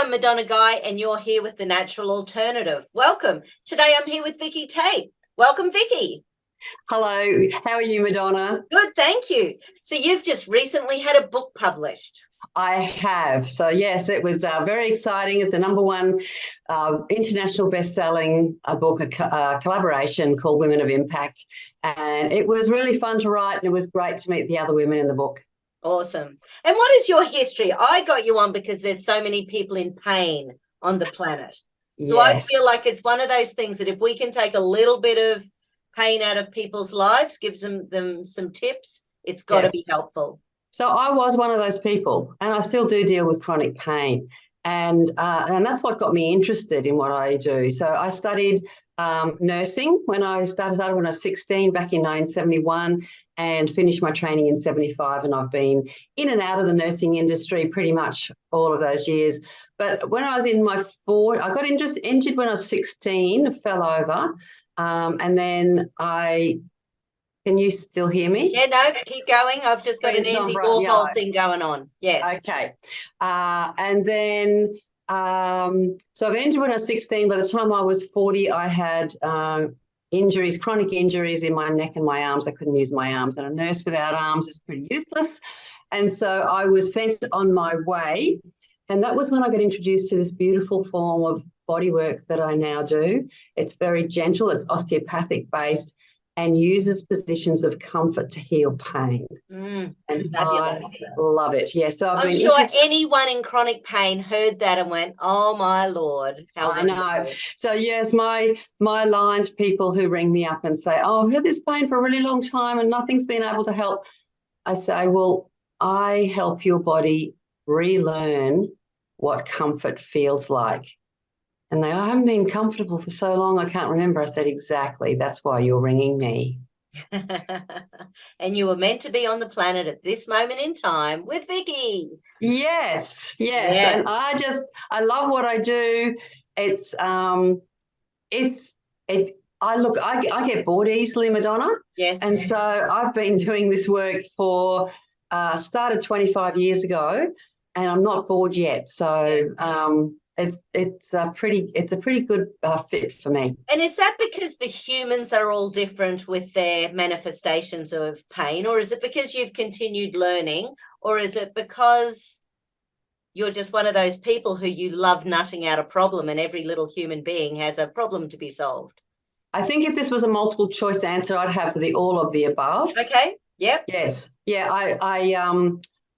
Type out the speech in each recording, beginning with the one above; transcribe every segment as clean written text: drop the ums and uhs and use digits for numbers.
I'm Madonna Guy, and you're here with The Natural Alternative. Welcome. Today I'm here with Vicki Tate. Welcome, Vicki. Hello, how are you, Madonna? Good, thank you. So you've just recently had a book published. I have. So, yes, it was very exciting. It's the number one international best-selling book, a collaboration called Women of Impact. And it was really fun to write, and it was great to meet the other women in the book. Awesome. And what is your history? I got you on because there's so many people in pain on the planet. So Yes. I feel like it's one of those things that if we can take a little bit of pain out of people's lives, gives them some tips, it's got to be helpful. So I was one of those people, and I still do deal with chronic pain. And that's what got me interested in what I do. So I studied nursing when I started when I was 16 back in 1971 and finished my training in 75. And I've been in and out of the nursing industry pretty much all of those years. But when I was in my 40s, I got injured when I was 16, fell over. And then can you still hear me? Yeah, no, keep going. I've just got an Andy Warhol thing going on. Yes. Okay. And then, so I got injured when I was 16. By the time I was 40, I had chronic injuries in my neck and my arms. I couldn't use my arms. And a nurse without arms is pretty useless. And so I was sent on my way. And that was when I got introduced to this beautiful form of body work that I now do. It's very gentle. It's osteopathic based and uses positions of comfort to heal pain. And fabulous. I love it. Yeah. So I'm sure anyone in chronic pain heard that and went, "Oh my Lord." I know. So yes, my line to people who ring me up and say, "Oh, I've had this pain for a really long time and nothing's been able to help." I say, "Well, I help your body relearn what comfort feels like." And I haven't been comfortable for so long, I can't remember. I said, exactly. That's why you're ringing me. And you were meant to be on the planet at this moment in time with Vicki. Yes. And I love what I do. I get bored easily, Madonna. Yes. And so I've been doing this work started 25 years ago, and I'm not bored yet. So, It's a pretty good fit for me. And is that because the humans are all different with their manifestations of pain, or is it because you've continued learning, or is it because you're just one of those people who you love nutting out a problem and every little human being has a problem to be solved? I think if this was a multiple choice answer, I'd have all of the above. Okay. Yep. Yes. Yeah.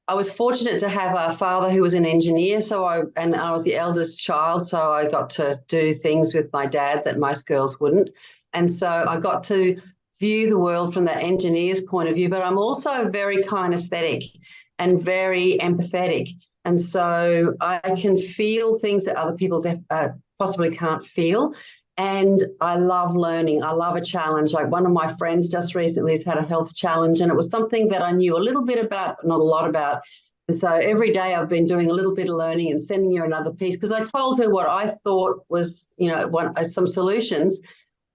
I was fortunate to have a father who was an engineer, and I was the eldest child, so I got to do things with my dad that most girls wouldn't. And so I got to view the world from that engineer's point of view, but I'm also very kinesthetic and very empathetic. And so I can feel things that other people possibly can't feel. And I love learning. I love a challenge. Like one of my friends just recently has had a health challenge, and it was something that I knew a little bit about, but not a lot about. And so every day I've been doing a little bit of learning and sending her another piece, because I told her what I thought was, some solutions,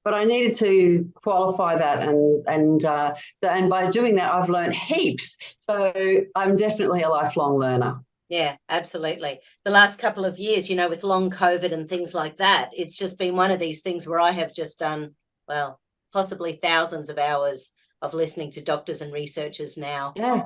but I needed to qualify that. And by doing that, I've learned heaps. So I'm definitely a lifelong learner. Yeah, absolutely. The last couple of years, with long COVID and things like that, it's just been one of these things where I have just done, possibly thousands of hours of listening to doctors and researchers now. Yeah.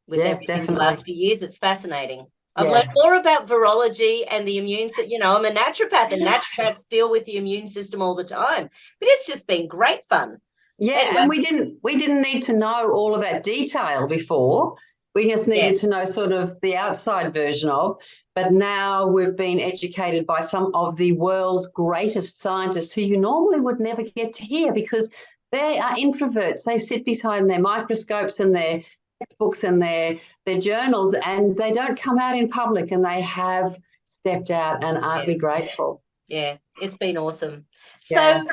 With everything definitely. The last few years, it's fascinating. I've learned more about virology and the immune system. I'm a naturopath, and naturopaths deal with the immune system all the time. But it's just been great fun. Yeah, anyway. And we didn't need to know all of that detail before. We just needed to know sort of the outside version of, but now we've been educated by some of the world's greatest scientists who you normally would never get to hear, because they are introverts. They sit behind their microscopes and their textbooks and their journals, and they don't come out in public, and they have stepped out, and aren't we grateful? Yeah, it's been awesome. So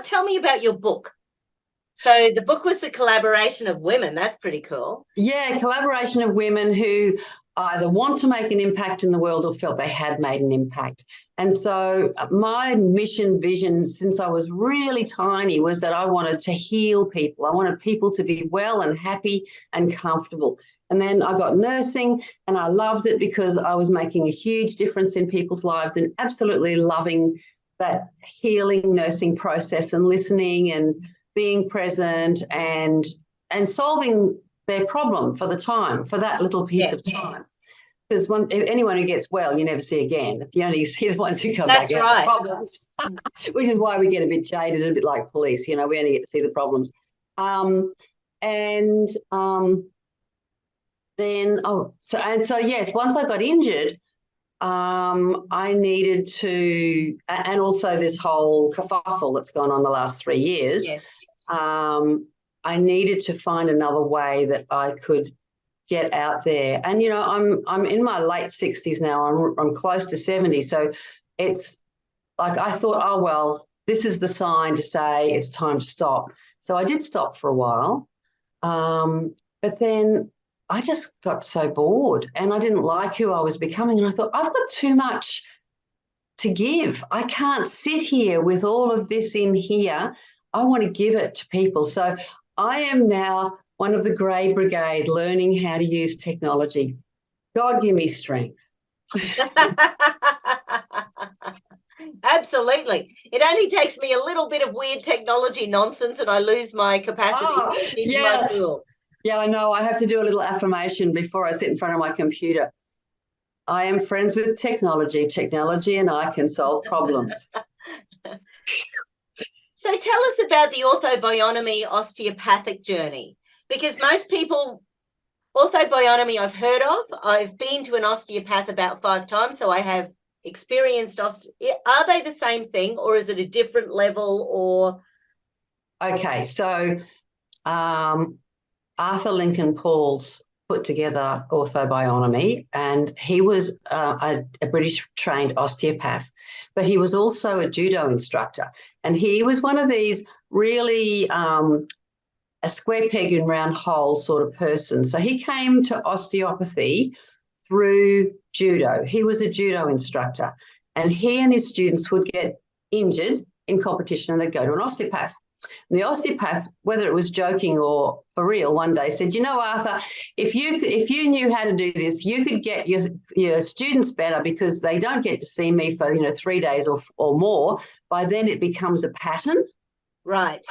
tell me about your book. So the book was a collaboration of women. That's pretty cool. Yeah, collaboration of women who either want to make an impact in the world or felt they had made an impact. And so my mission vision since I was really tiny was that I wanted to heal people. I wanted people to be well and happy and comfortable. And then I got nursing and I loved it because I was making a huge difference in people's lives and absolutely loving that healing nursing process and listening and being present and solving their problem for the time, for that little piece of time. Because anyone who gets well, you never see again. You only see the ones who come back out with problems, which is why we get a bit jaded, a bit like police. We only get to see the problems. Yes, once I got injured, I needed to, and also this whole kerfuffle that's gone on the last 3 years. Yes. I needed to find another way that I could get out there. And, I'm in my late 60s now. I'm close to 70. So it's like I thought, oh, well, this is the sign to say it's time to stop. So I did stop for a while. But then I just got so bored and I didn't like who I was becoming. And I thought, I've got too much to give. I can't sit here with all of this in here. I want to give it to people. So I am now one of the Grey Brigade learning how to use technology. God, give me strength. Absolutely. It only takes me a little bit of weird technology nonsense and I lose my capacity to keep my cool. Yeah, I know. I have to do a little affirmation before I sit in front of my computer. I am friends with technology. Technology and I can solve problems. So tell us about the Ortho-Bionomy osteopathic journey, because most people, Ortho-Bionomy I've heard of. I've been to an osteopath about 5 times, so I have experienced are they the same thing or is it a different level or? Okay, so Arthur Lincoln Pauls put together Ortho-Bionomy, and he was a British trained osteopath, but he was also a judo instructor. And he was one of these really a square peg in round hole sort of person. So he came to osteopathy through judo. He was a judo instructor, and he and his students would get injured in competition and they'd go to an osteopath. And the osteopath, whether it was joking or for real, one day said, Arthur, if you knew how to do this, you could get your students better because they don't get to see me for 3 days or more. By then it becomes a pattern. Right.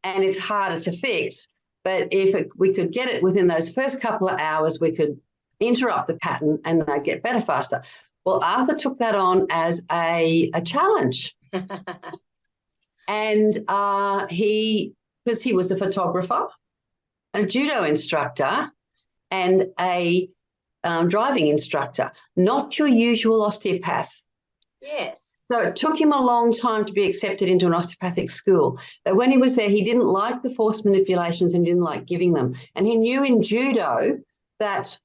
And it's harder to fix. But if we could get it within those first couple of hours, we could interrupt the pattern and they'd get better faster. Well, Arthur took that on as a challenge. And because he was a photographer, a judo instructor, and a driving instructor, not your usual osteopath. Yes. So it took him a long time to be accepted into an osteopathic school. But when he was there, he didn't like the forced manipulations and didn't like giving them. And he knew in judo that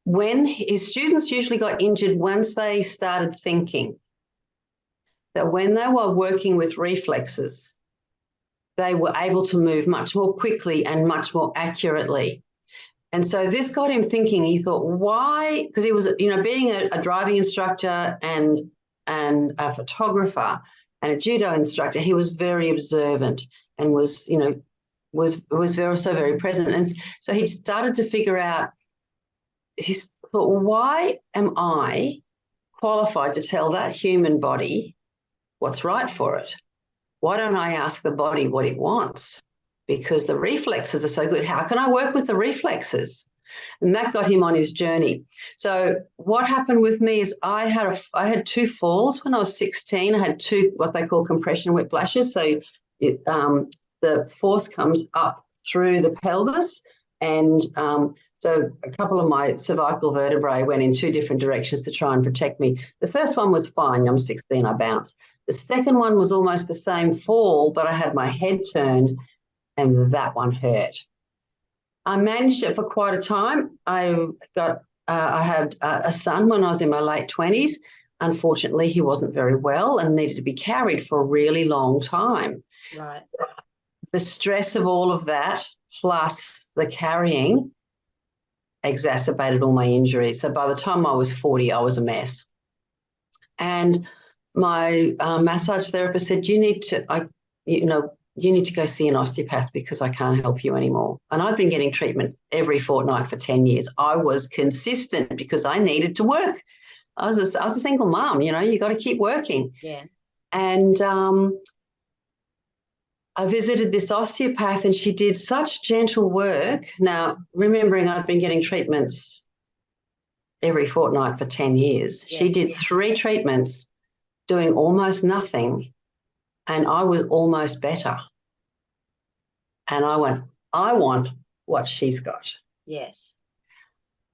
when his students usually got injured once they started thinking, that when they were working with reflexes, they were able to move much more quickly and much more accurately. And so this got him thinking. He thought, why? Because he was, being a driving instructor and a photographer and a judo instructor, he was very observant and was very present. And so he started to figure out, he thought, well, why am I qualified to tell that human body what's right for it? Why don't I ask the body what it wants? Because the reflexes are so good. How can I work with the reflexes? And that got him on his journey. So what happened with me is I had 2 falls when I was 16. I had 2 what they call compression whiplashes. So the force comes up through the pelvis, and so a couple of my cervical vertebrae went in 2 different directions to try and protect me. The first one was fine. I'm 16, I bounced. The second one was almost the same fall, but I had my head turned, and that one hurt. I managed it for quite a time. I had a son when I was in my late 20s. Unfortunately, he wasn't very well and needed to be carried for a really long time. Right. The stress of all of that, plus the carrying, exacerbated all my injuries. So by the time I was 40, I was a mess. And my massage therapist said, you need to go see an osteopath because I can't help you anymore. And I'd been getting treatment every fortnight for 10 years. I was consistent because I needed to work. I was a single mom, you got to keep working. Yeah. And I visited this osteopath and she did such gentle work. Now, remembering I'd been getting treatments every fortnight for 10 years. Yes. She did 3 treatments doing almost nothing, and I was almost better. And I went, I want what she's got. Yes.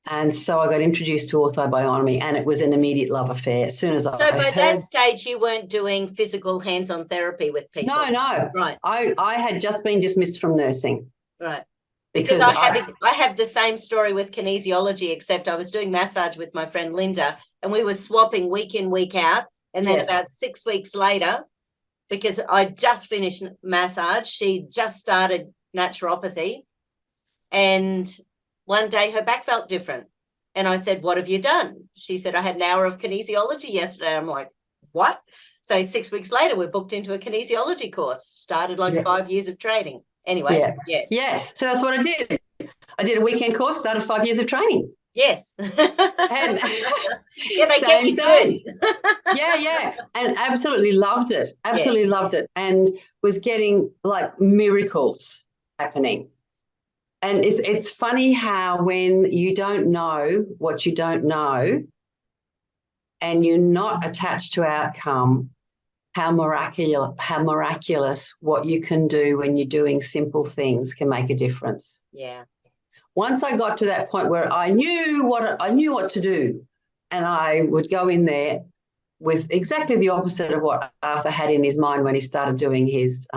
And so I got introduced to Ortho-Bionomy, and it was an immediate love affair. As soon as So by that stage, you weren't doing physical hands-on therapy with people? No. Right. I had just been dismissed from nursing. Right. Because I have the same story with kinesiology, except I was doing massage with my friend Linda, and we were swapping week in, week out. And then about 6 weeks later, because I just finished massage, she just started naturopathy. And one day her back felt different. And I said, what have you done? She said, I had an hour of kinesiology yesterday. I'm like, what? So 6 weeks later, we're booked into a kinesiology course, started 5 years of training. Anyway, yes. Yeah, so that's what I did. I did a weekend course, started 5 years of training. Yes. And they get you good. Yeah. And absolutely loved it. Loved it. And was getting like miracles happening. And it's funny how when you don't know what you don't know and you're not attached to outcome, how miraculous what you can do when you're doing simple things can make a difference. Yeah. Once I got to that point where I knew what to do, and I would go in there with exactly the opposite of what Arthur had in his mind when he started doing his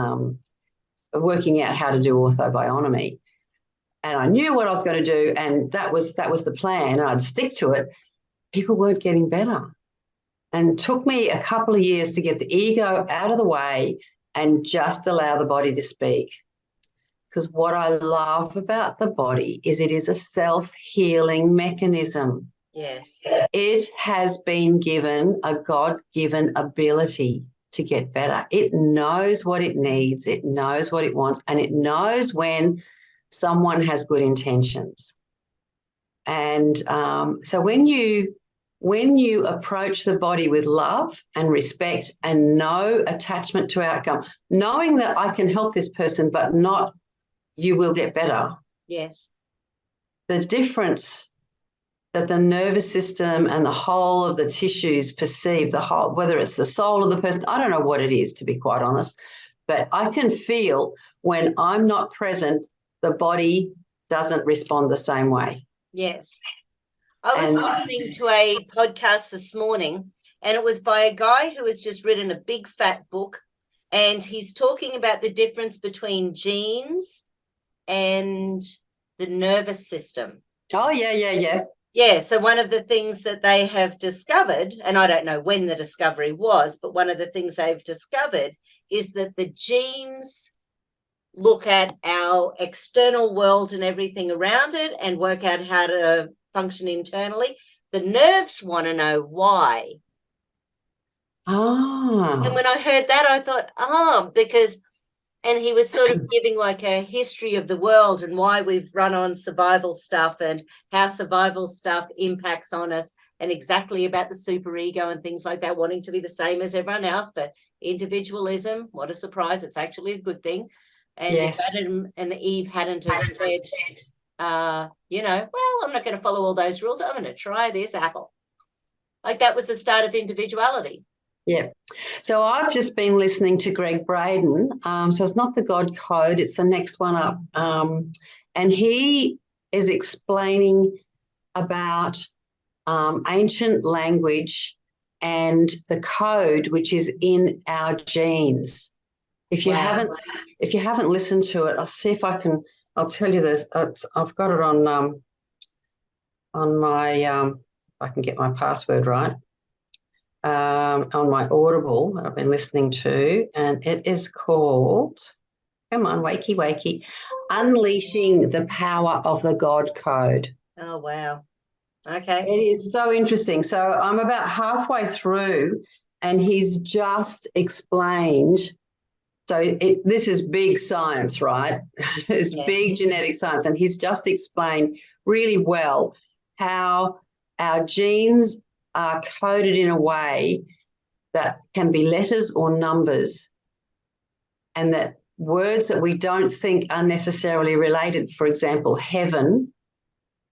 working out how to do Ortho-Bionomy. And I knew what I was going to do, and that was the plan, and I'd stick to it. People weren't getting better. And it took me a couple of years to get the ego out of the way and just allow the body to speak. Because what I love about the body is it is a self-healing mechanism. Yes. It has been given a God-given ability to get better. It knows what it needs, it knows what it wants, and it knows when someone has good intentions. And so when you approach the body with love and respect and no attachment to outcome, knowing that I can help this person, but not you will get better. Yes. The difference that the nervous system and the whole of the tissues perceive, whether it's the soul of the person, I don't know what it is, to be quite honest, but I can feel when I'm not present, the body doesn't respond the same way. Yes. I was listening to a podcast this morning, and it was by a guy who has just written a big fat book, and he's talking about the difference between genes and the nervous system. Oh, yeah. Yeah, so one of the things that they have discovered, and I don't know when the discovery was, but one of the things they've discovered is that the genes look at our external world and everything around it and work out how to function internally. The nerves want to know why. And when I heard that, I thought, because, and he was sort of giving like a history of the world and why we've run on survival stuff and how survival stuff impacts on us, and exactly about the superego and things like that, wanting to be the same as everyone else. But individualism, what a surprise, it's actually a good thing. And if Adam and Eve hadn't have said, well, I'm not going to follow all those rules, I'm going to try this apple. Like, that was the start of individuality. Yeah. So I've just been listening to Greg Braden. So it's not the God Code, it's the next one up. And he is explaining about ancient language and the code which is in our genes. If you haven't listened to it, I'll see if I'll tell you this. I've got it on my if I can get my password right. On my Audible that I've been listening to, and it is called, come on, wakey, Unleashing the Power of the God Code. Oh, wow. It Okay. is so interesting. So I'm about halfway through, and he's just explained. So this is big science, right? It's Yes. big genetic science. And he's just explained really well how our genes are coded in a way that can be letters or numbers, and that words that we don't think are necessarily related, for example, heaven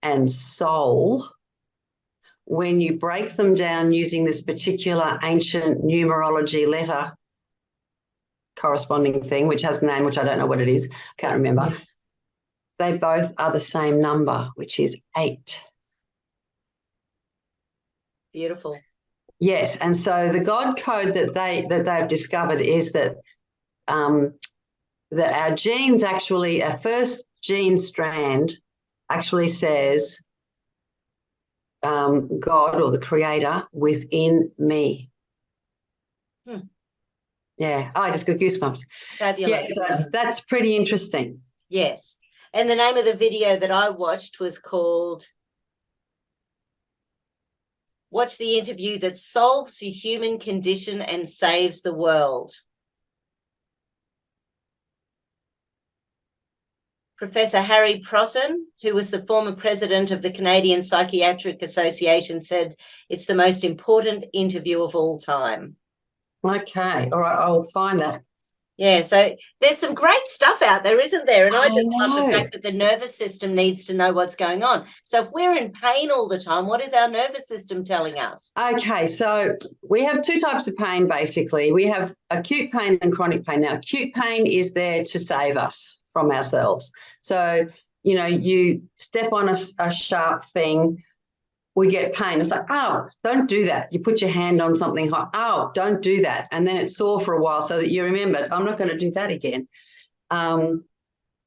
and soul, when you break them down using this particular ancient numerology letter corresponding thing, which has a name, which I don't know what it is, can't remember, they both are the same number, which is 8. Beautiful. Yes, and so the God code that they've discovered is that that our genes actually, our first gene strand actually says God or the Creator within me. Yeah, I just got goosebumps. Fabulous. Yeah, so that's pretty interesting. Yes. And the name of the video that I watched was called Watch the Interview That Solves the Human Condition and Saves the World. Professor Harry Prosson, who was the former president of the Canadian Psychiatric Association, said it's the most important interview of all time. Okay, all right, I'll find that. Yeah, so there's some great stuff out there, isn't there? And I just love know. the fact that the nervous system needs to know what's going on. So if we're in pain all the time, what is our nervous system telling us? Okay, so we have 2 types of pain, basically. We have acute pain and chronic pain. Now, acute pain is there to save us from ourselves. So, you know, you step on a sharp thing, we get pain. It's like, oh, don't do that. You put your hand on something hot. Oh, don't do that. And then it's sore for a while so that you remember, I'm not going to do that again. And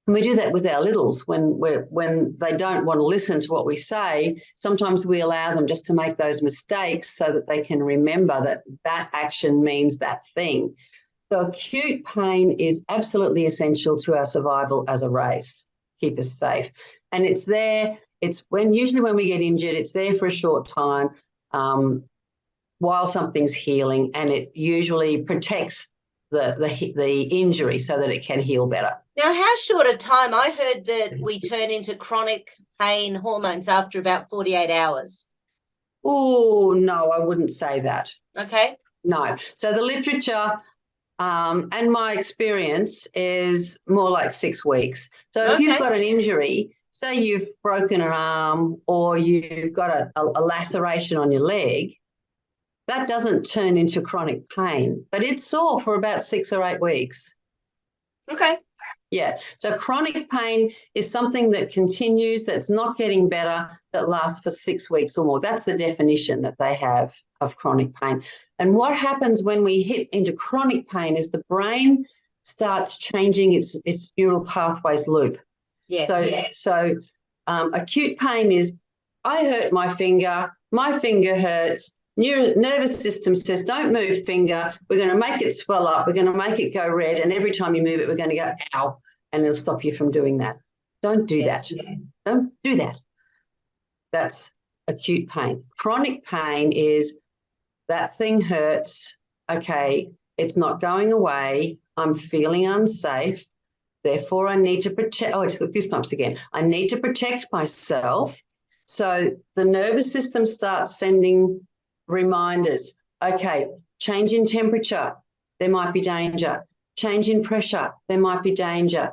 we do that with our littles when they don't want to listen to what we say. Sometimes we allow them just to make those mistakes so that they can remember that that action means that thing. So acute pain is absolutely essential to our survival as a race, keep us safe. And it's there. It's usually when we get injured, it's there for a short time while something's healing, and it usually protects the injury so that it can heal better. Now, how short a time? I heard that we turn into chronic pain hormones after about 48 hours. Oh, no, I wouldn't say that. Okay. No. So the literature and my experience is more like 6 weeks. So if you've got an injury, say you've broken an arm or you've got a laceration on your leg, that doesn't turn into chronic pain, but it's sore for about 6 or 8 weeks. Okay. Yeah. So chronic pain is something that continues, that's not getting better, that lasts for 6 weeks or more. That's the definition that they have of chronic pain. And what happens when we hit into chronic pain is the brain starts changing its neural pathways loop. Yes. So acute pain is, I hurt my finger hurts, nervous system says, don't move finger, we're going to make it swell up, we're going to make it go red, and every time you move it, we're going to go, ow, and it'll stop you from doing that. Don't do that. Don't do that. That's acute pain. Chronic pain is that thing hurts, okay, it's not going away, I'm feeling unsafe, therefore I need to protect, I just got goosebumps again. I need to protect myself. So the nervous system starts sending reminders. Okay, change in temperature, there might be danger. Change in pressure, there might be danger.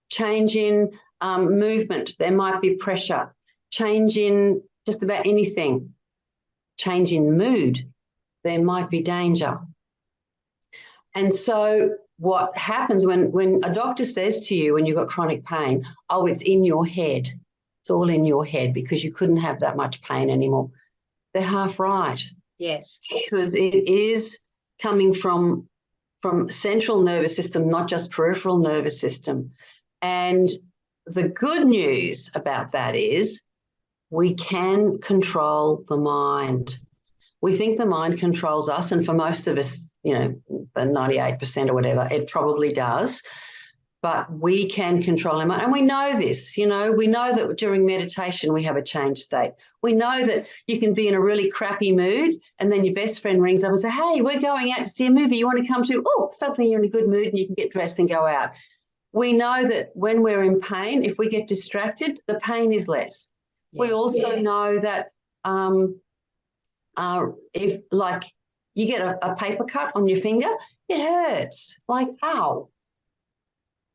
Change in movement, there might be pressure. Change in just about anything. Change in mood, there might be danger. And so what happens when a doctor says to you when you've got chronic pain, oh, it's in your head. It's all in your head because you couldn't have that much pain anymore. They're half right. Yes. Because it is coming from central nervous system, not just peripheral nervous system. And the good news about that is we can control the mind. We think the mind controls us, and for most of us, you know, the 98% or whatever, it probably does. but we can control our mind. And we know this, we know that during meditation we have a changed state. We know that you can be in a really crappy mood and then your best friend rings up and says, hey, we're going out to see a movie. You want to come to? Oh, suddenly you're in a good mood and you can get dressed and go out. We know that when we're in pain, if we get distracted, the pain is less. Yeah. We also know that if like you get a paper cut on your finger, it hurts, like, ow.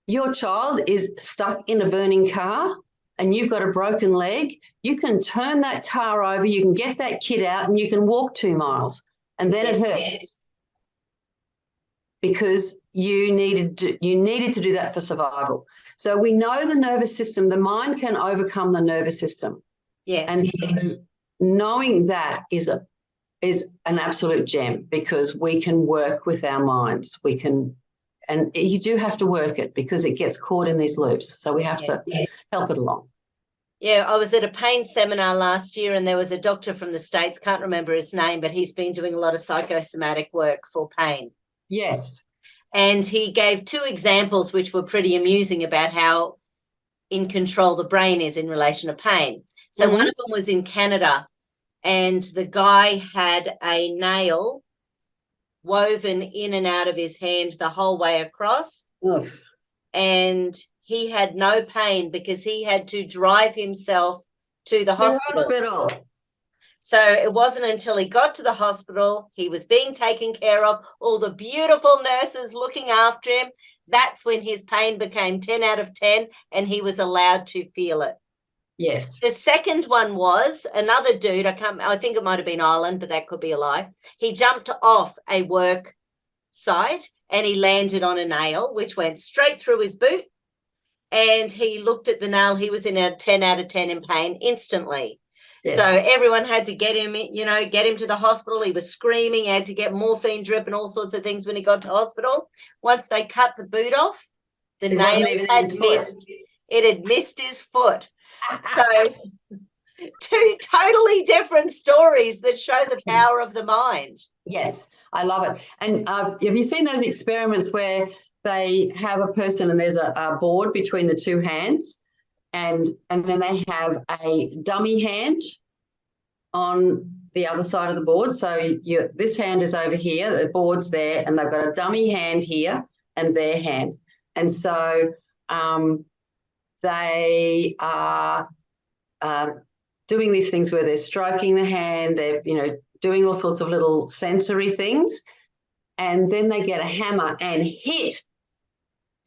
Your child is stuck in a burning car and you've got a broken leg, you can turn that car over, you can get that kid out and you can walk 2 miles and then it hurts because you needed to do that for survival. So we know the nervous system, the mind can overcome the nervous system. Yes. And knowing that is an absolute gem because we can work with our minds. We can. And you do have to work it because it gets caught in these loops. So we have to help it along. Yeah, I was at a pain seminar last year and there was a doctor from the States, can't remember his name, but he's been doing a lot of psychosomatic work for pain. Yes. And he gave 2 examples which were pretty amusing about how in control the brain is in relation to pain. So one of them was in Canada and the guy had a nail woven in and out of his hand the whole way across. Oof. And he had no pain because he had to drive himself to the hospital. So it wasn't until he got to the hospital, he was being taken care of, all the beautiful nurses looking after him. That's when his pain became 10 out of 10 and he was allowed to feel it. Yes. The second one was another dude, I think it might have been Ireland, but that could be a lie. He jumped off a work site and he landed on a nail, which went straight through his boot. And he looked at the nail. He was in a 10 out of 10 in pain instantly. Yes. So everyone had to get him, get him to the hospital. He was screaming, had to get morphine drip and all sorts of things when he got to hospital. Once they cut the boot off, the nail had missed his foot. So 2 totally different stories that show the power of the mind. Yes, I love it. And have you seen those experiments where they have a person and there's a board between the 2 hands and then they have a dummy hand on the other side of the board. So this hand is over here, the board's there, and they've got a dummy hand here and their hand. And so they are doing these things where they're stroking the hand, they're, doing all sorts of little sensory things, and then they get a hammer and hit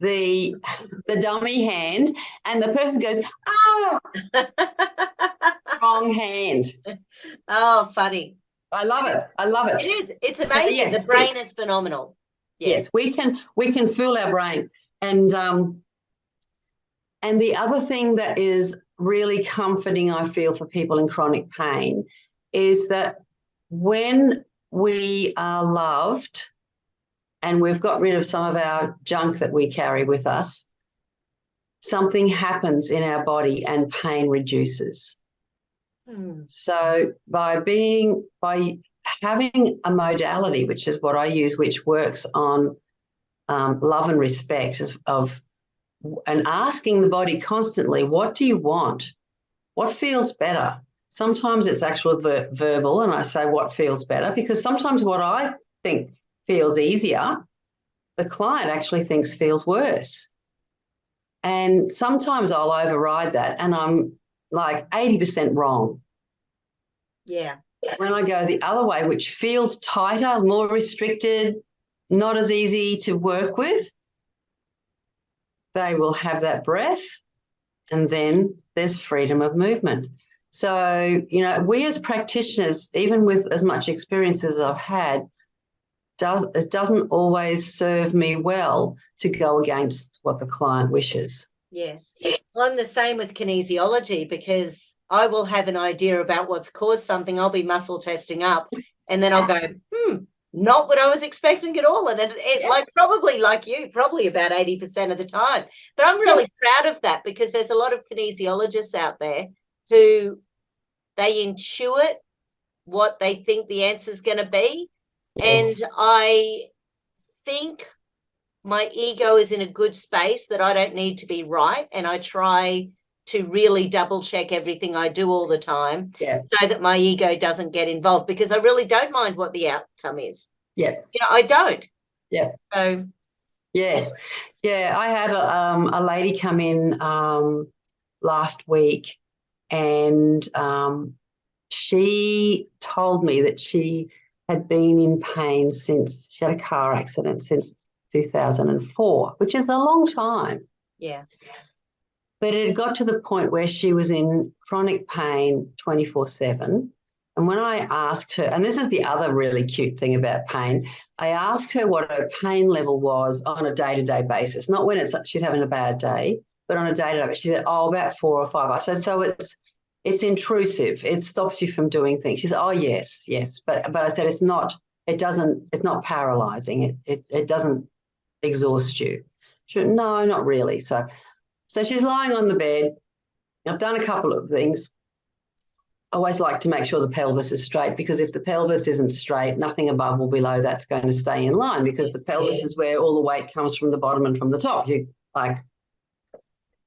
the dummy hand, and the person goes, oh, wrong hand. Oh, funny. I love it. It is. It's amazing. Yes, the brain is phenomenal. Yes, we can fool our brain. And the other thing that is really comforting, I feel, for people in chronic pain is that when we are loved and we've got rid of some of our junk that we carry with us, something happens in our body and pain reduces. So by having a modality, which is what I use, which works on love and respect and asking the body constantly, what do you want? What feels better? Sometimes it's actual verbal, and I say what feels better, because sometimes what I think feels easier, the client actually thinks feels worse. And sometimes I'll override that and I'm like 80% wrong. Yeah. When I go the other way, which feels tighter, more restricted, not as easy to work with, they will have that breath and then there's freedom of movement. So, we as practitioners, even with as much experience as I've had, it doesn't always serve me well to go against what the client wishes. Yes. Well, I'm the same with kinesiology because I will have an idea about what's caused something. I'll be muscle testing up and then I'll go, not what I was expecting at all. And it probably like you, probably about 80% of the time. But I'm really proud of that because there's a lot of kinesiologists out there who they intuit what they think the answer is going to be. Yes. And I think my ego is in a good space, that I don't need to be right, and I try to really double check everything I do all the time, so that my ego doesn't get involved, because I really don't mind what the outcome is. I don't. So yes. I had a lady come in last week, and she told me that she had been in pain since she had a car accident since 2004, which is a long time. But it had got to the point where she was in chronic pain 24/7. And when I asked her, and this is the other really cute thing about pain, I asked her what her pain level was on a day-to-day basis, not when she's having a bad day, but on a day-to-day basis. She said, about 4 or 5. I said, so it's intrusive. It stops you from doing things. She said, oh, yes. But I said, it's not paralyzing. It doesn't exhaust you. She said, no, not really. So she's lying on the bed. I've done a couple of things. I always like to make sure the pelvis is straight, because if the pelvis isn't straight, nothing above or below that's going to stay in line, because the pelvis is where all the weight comes from the bottom and from the top.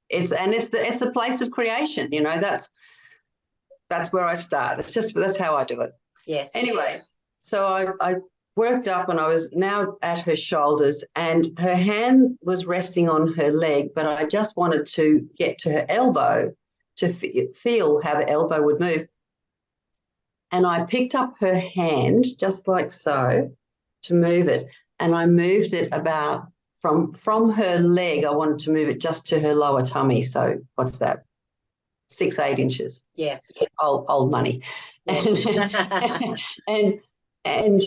It's the place of creation. That's where I start. That's how I do it. Yes. Anyway, so I worked up, and I was now at her shoulders, and her hand was resting on her leg, but I just wanted to get to her elbow to feel how the elbow would move. And I picked up her hand just like so to move it, and I moved it about from her leg. I wanted to move it just to her lower tummy. So what's that? 6-8 inches. Yeah. Old money. Yeah. And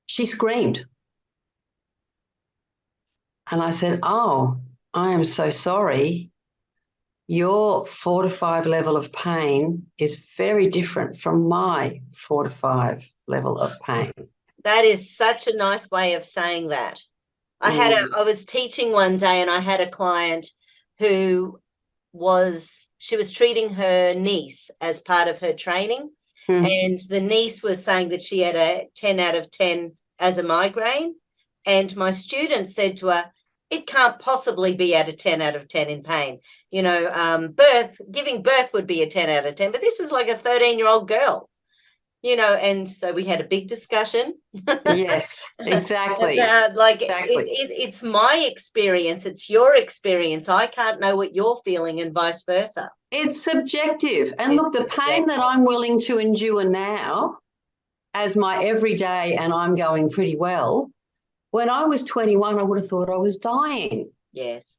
she screamed. And I said, oh, I am so sorry. Your 4 to 5 level of pain is very different from my 4 to 5 level of pain. That is such a nice way of saying that. I was teaching one day, and I had a client who she was treating her niece as part of her training. And the niece was saying that she had a 10 out of 10 as a migraine. And my student said to her, it can't possibly be at a 10 out of 10 in pain. Giving birth would be a 10 out of 10, but this was like a 13-year-old girl, and so we had a big discussion. Yes, exactly. About, it's my experience, it's your experience. I can't know what you're feeling, and vice versa. It's subjective. And look, the pain that I'm willing to endure now as my everyday, and I'm going pretty well, when I was 21, I would have thought I was dying. Yes.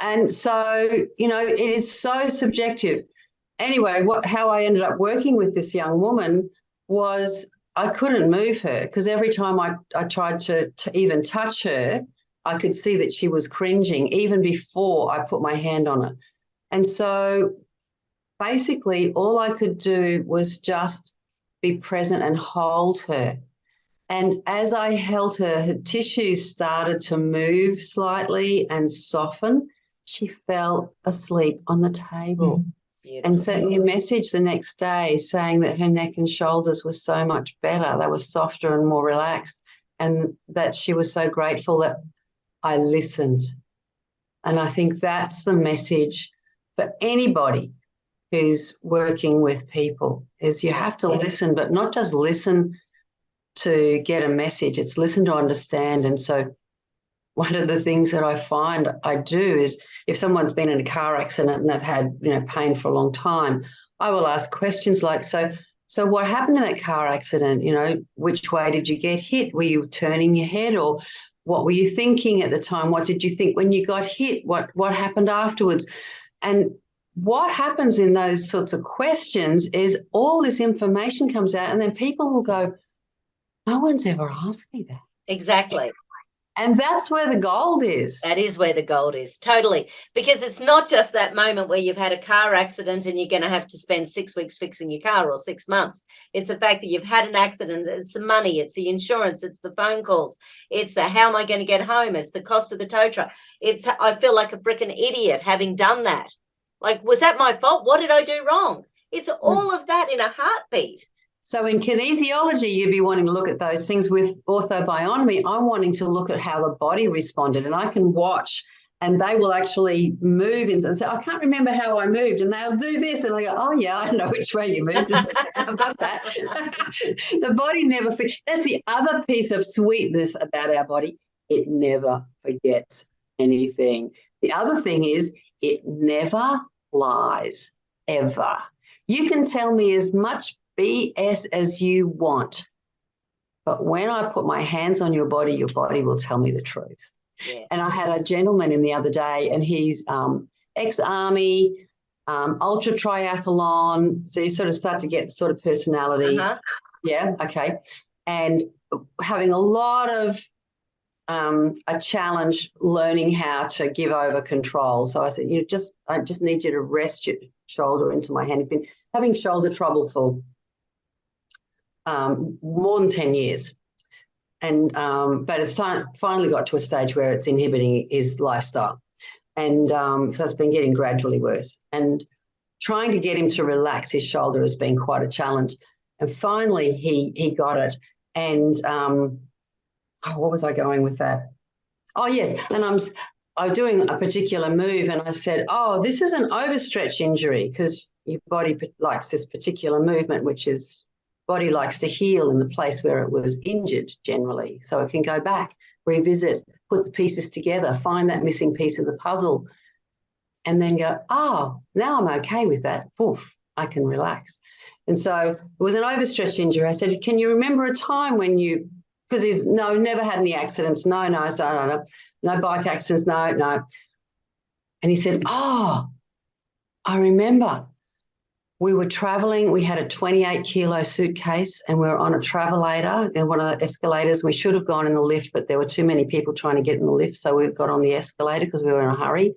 And so, it is so subjective. Anyway, how I ended up working with this young woman was I couldn't move her, because every time I tried to even touch her, I could see that she was cringing even before I put my hand on her. And so basically all I could do was just be present and hold her. And as I held her, her tissues started to move slightly and soften. She fell asleep on the table. Beautiful. And sent me a message the next day saying that her neck and shoulders were so much better. They were softer and more relaxed, and that she was so grateful that I listened. And I think that's the message for anybody who's working with people, is you have to listen, but not just listen to get a message. It's listen to understand. And so one of the things that I find I do is, if someone's been in a car accident and they've had, pain for a long time, I will ask questions like, so what happened in that car accident? Which way did you get hit? Were you turning your head, or what were you thinking at the time? What did you think when you got hit? What happened afterwards? And what happens in those sorts of questions is all this information comes out, and then people will go, no one's ever asked me that. Exactly. And that's where the gold is. That is where the gold is, totally. Because it's not just that moment where you've had a car accident and you're going to have to spend 6 weeks fixing your car, or 6 months. It's the fact that you've had an accident. It's the money, it's the insurance, it's the phone calls, it's the how am I going to get home, it's the cost of the tow truck. It's I feel like a freaking idiot having done that. Like, was that my fault? What did I do wrong? It's all of that in a heartbeat. So in kinesiology, you'd be wanting to look at those things. With orthobionomy, I'm wanting to look at how the body responded, and I can watch, and they will actually move and say, I can't remember how I moved, and they'll do this, and I go, oh yeah, I know which way you moved. I've got that. The body never, that's the other piece of sweetness about our body. It never forgets anything. The other thing is it never lies, ever. You can tell me as much BS as you want, but when I put my hands on your body will tell me the truth. Yes. And I had a gentleman in the other day, and he's ex-army, ultra triathlon, so you sort of start to get sort of personality. Yeah, okay. And having a lot of a challenge learning how to give over control. So I said, I just need you to rest your shoulder into my hand. He's been having shoulder trouble for more than 10 years. And but it's finally got to a stage where it's inhibiting his lifestyle. And so it's been getting gradually worse. And trying to get him to relax his shoulder has been quite a challenge. And finally he got it. And what was I going with that? Oh, yes. And I was doing a particular move, and I said, oh, this is an overstretch injury, because your body likes this particular movement, which is body likes to heal in the place where it was injured generally. So it can go back, revisit, put the pieces together, find that missing piece of the puzzle, and then go, oh, now I'm okay with that. Poof, I can relax. And so it was an overstretch injury. I said, can you remember a time when you, because he's never had any accidents. No, bike accidents, no. And he said, oh, I remember. We were traveling. We had a 28-kilo suitcase, and we were on a travelator and one of the escalators. We should have gone in the lift, but there were too many people trying to get in the lift, so we got on the escalator because we were in a hurry.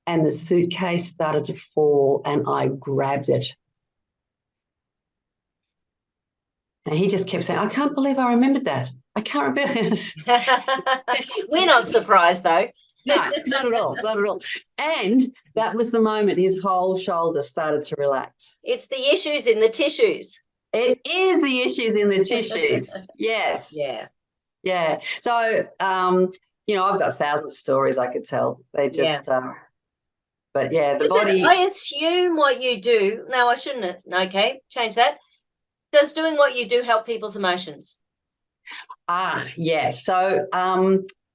And the suitcase started to fall, and I grabbed it. And he just kept saying, I can't believe I remembered that. I can't remember this. We're not surprised, though. No, not at all, not at all. And that was the moment his whole shoulder started to relax. It's the issues in the tissues. It is the issues in the tissues. Yes. Yeah. Yeah. So, I've got thousands of stories I could tell. They just, but yeah, the body. I assume what you do, no, I shouldn't have. Okay, change that. Does doing what you do help people's emotions? Yes. So,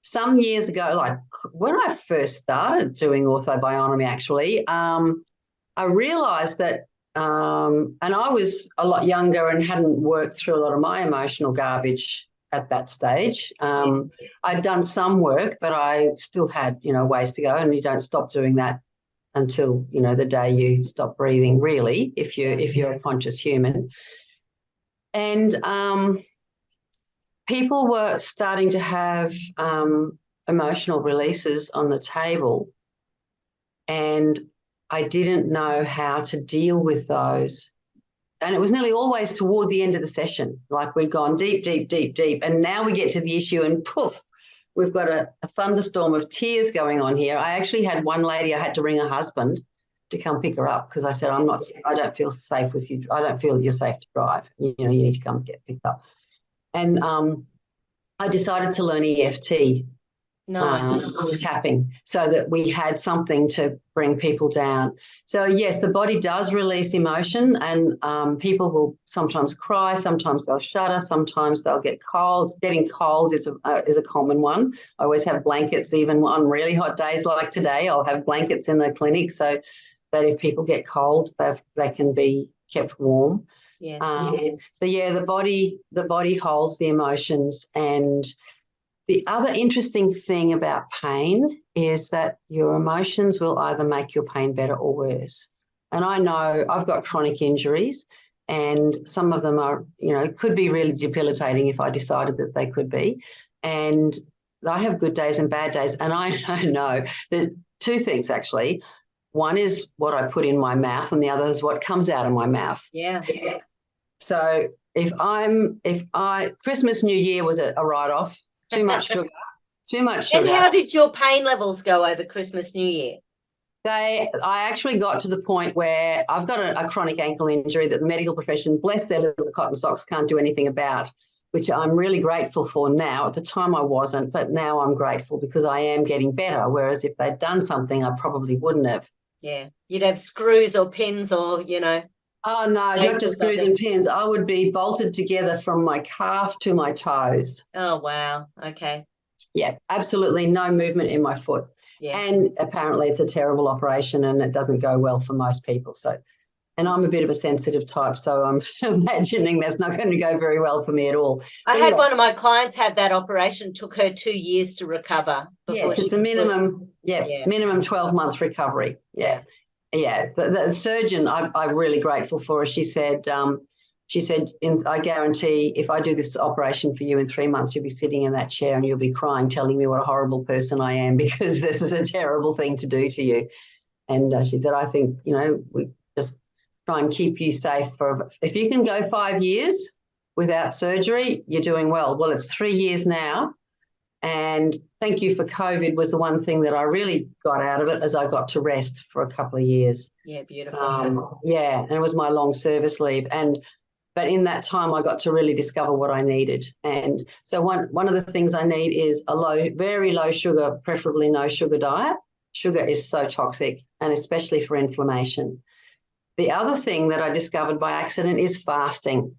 some years ago, like when I first started doing orthobionomy, actually, I realised that, and I was a lot younger and hadn't worked through a lot of my emotional garbage at that stage. Yes. I'd done some work, but I still had, ways to go, and you don't stop doing that until, the day you stop breathing, really, if you're a conscious human. And people were starting to have emotional releases on the table, and I didn't know how to deal with those. And it was nearly always toward the end of the session, like we'd gone deep, deep, deep, deep, and now we get to the issue and poof, we've got a thunderstorm of tears going on here. I actually had one lady, I had to ring her husband to come pick her up because I said, I don't feel safe with you. I don't feel you're safe to drive. You need to come get picked up. And I decided to learn EFT, tapping, so that we had something to bring people down. So yes, the body does release emotion, and people will sometimes cry, sometimes they'll shudder, sometimes they'll get cold. Getting cold is a common one. I always have blankets, even on really hot days like today. I'll have blankets in the clinic so that if people get cold, they can be kept warm. Yes. So yeah, the body holds the emotions. And the other interesting thing about pain is that your emotions will either make your pain better or worse. And I know I've got chronic injuries, and some of them are, could be really debilitating if I decided that they could be. And I have good days and bad days. And I know there's two things, actually. One is what I put in my mouth, and the other is what comes out of my mouth. Yeah. So Christmas, New Year was a write-off. Too much sugar. And how did your pain levels go over Christmas, New Year? I actually got to the point where I've got a chronic ankle injury that the medical profession, bless their little cotton socks, can't do anything about, which I'm really grateful for now. At the time I wasn't, but now I'm grateful because I am getting better, whereas if they'd done something, I probably wouldn't have. Yeah, you'd have screws or pins or, Oh, no, not just screws and pins. I would be bolted together from my calf to my toes. Oh, wow. Okay. Yeah, absolutely no movement in my foot. Yes. And apparently it's a terrible operation and it doesn't go well for most people. So, and I'm a bit of a sensitive type, so I'm imagining that's not going to go very well for me at all. I had one of my clients have that operation. Took her 2 years to recover. Yes, it's a minimum, minimum 12 months recovery. Yeah. The surgeon, I'm really grateful for her. She said, I guarantee if I do this operation for you in 3 months, you'll be sitting in that chair and you'll be crying, telling me what a horrible person I am because this is a terrible thing to do to you. And she said, I think, we just try and keep you safe if you can go 5 years without surgery, you're doing well. Well, it's 3 years now. And thank you for COVID was the one thing that I really got out of it as I got to rest for a couple of years. Yeah, beautiful. And it was my long service leave. But in that time, I got to really discover what I needed. And so one of the things I need is a very low sugar, preferably no sugar diet. Sugar is so toxic, and especially for inflammation. The other thing that I discovered by accident is fasting.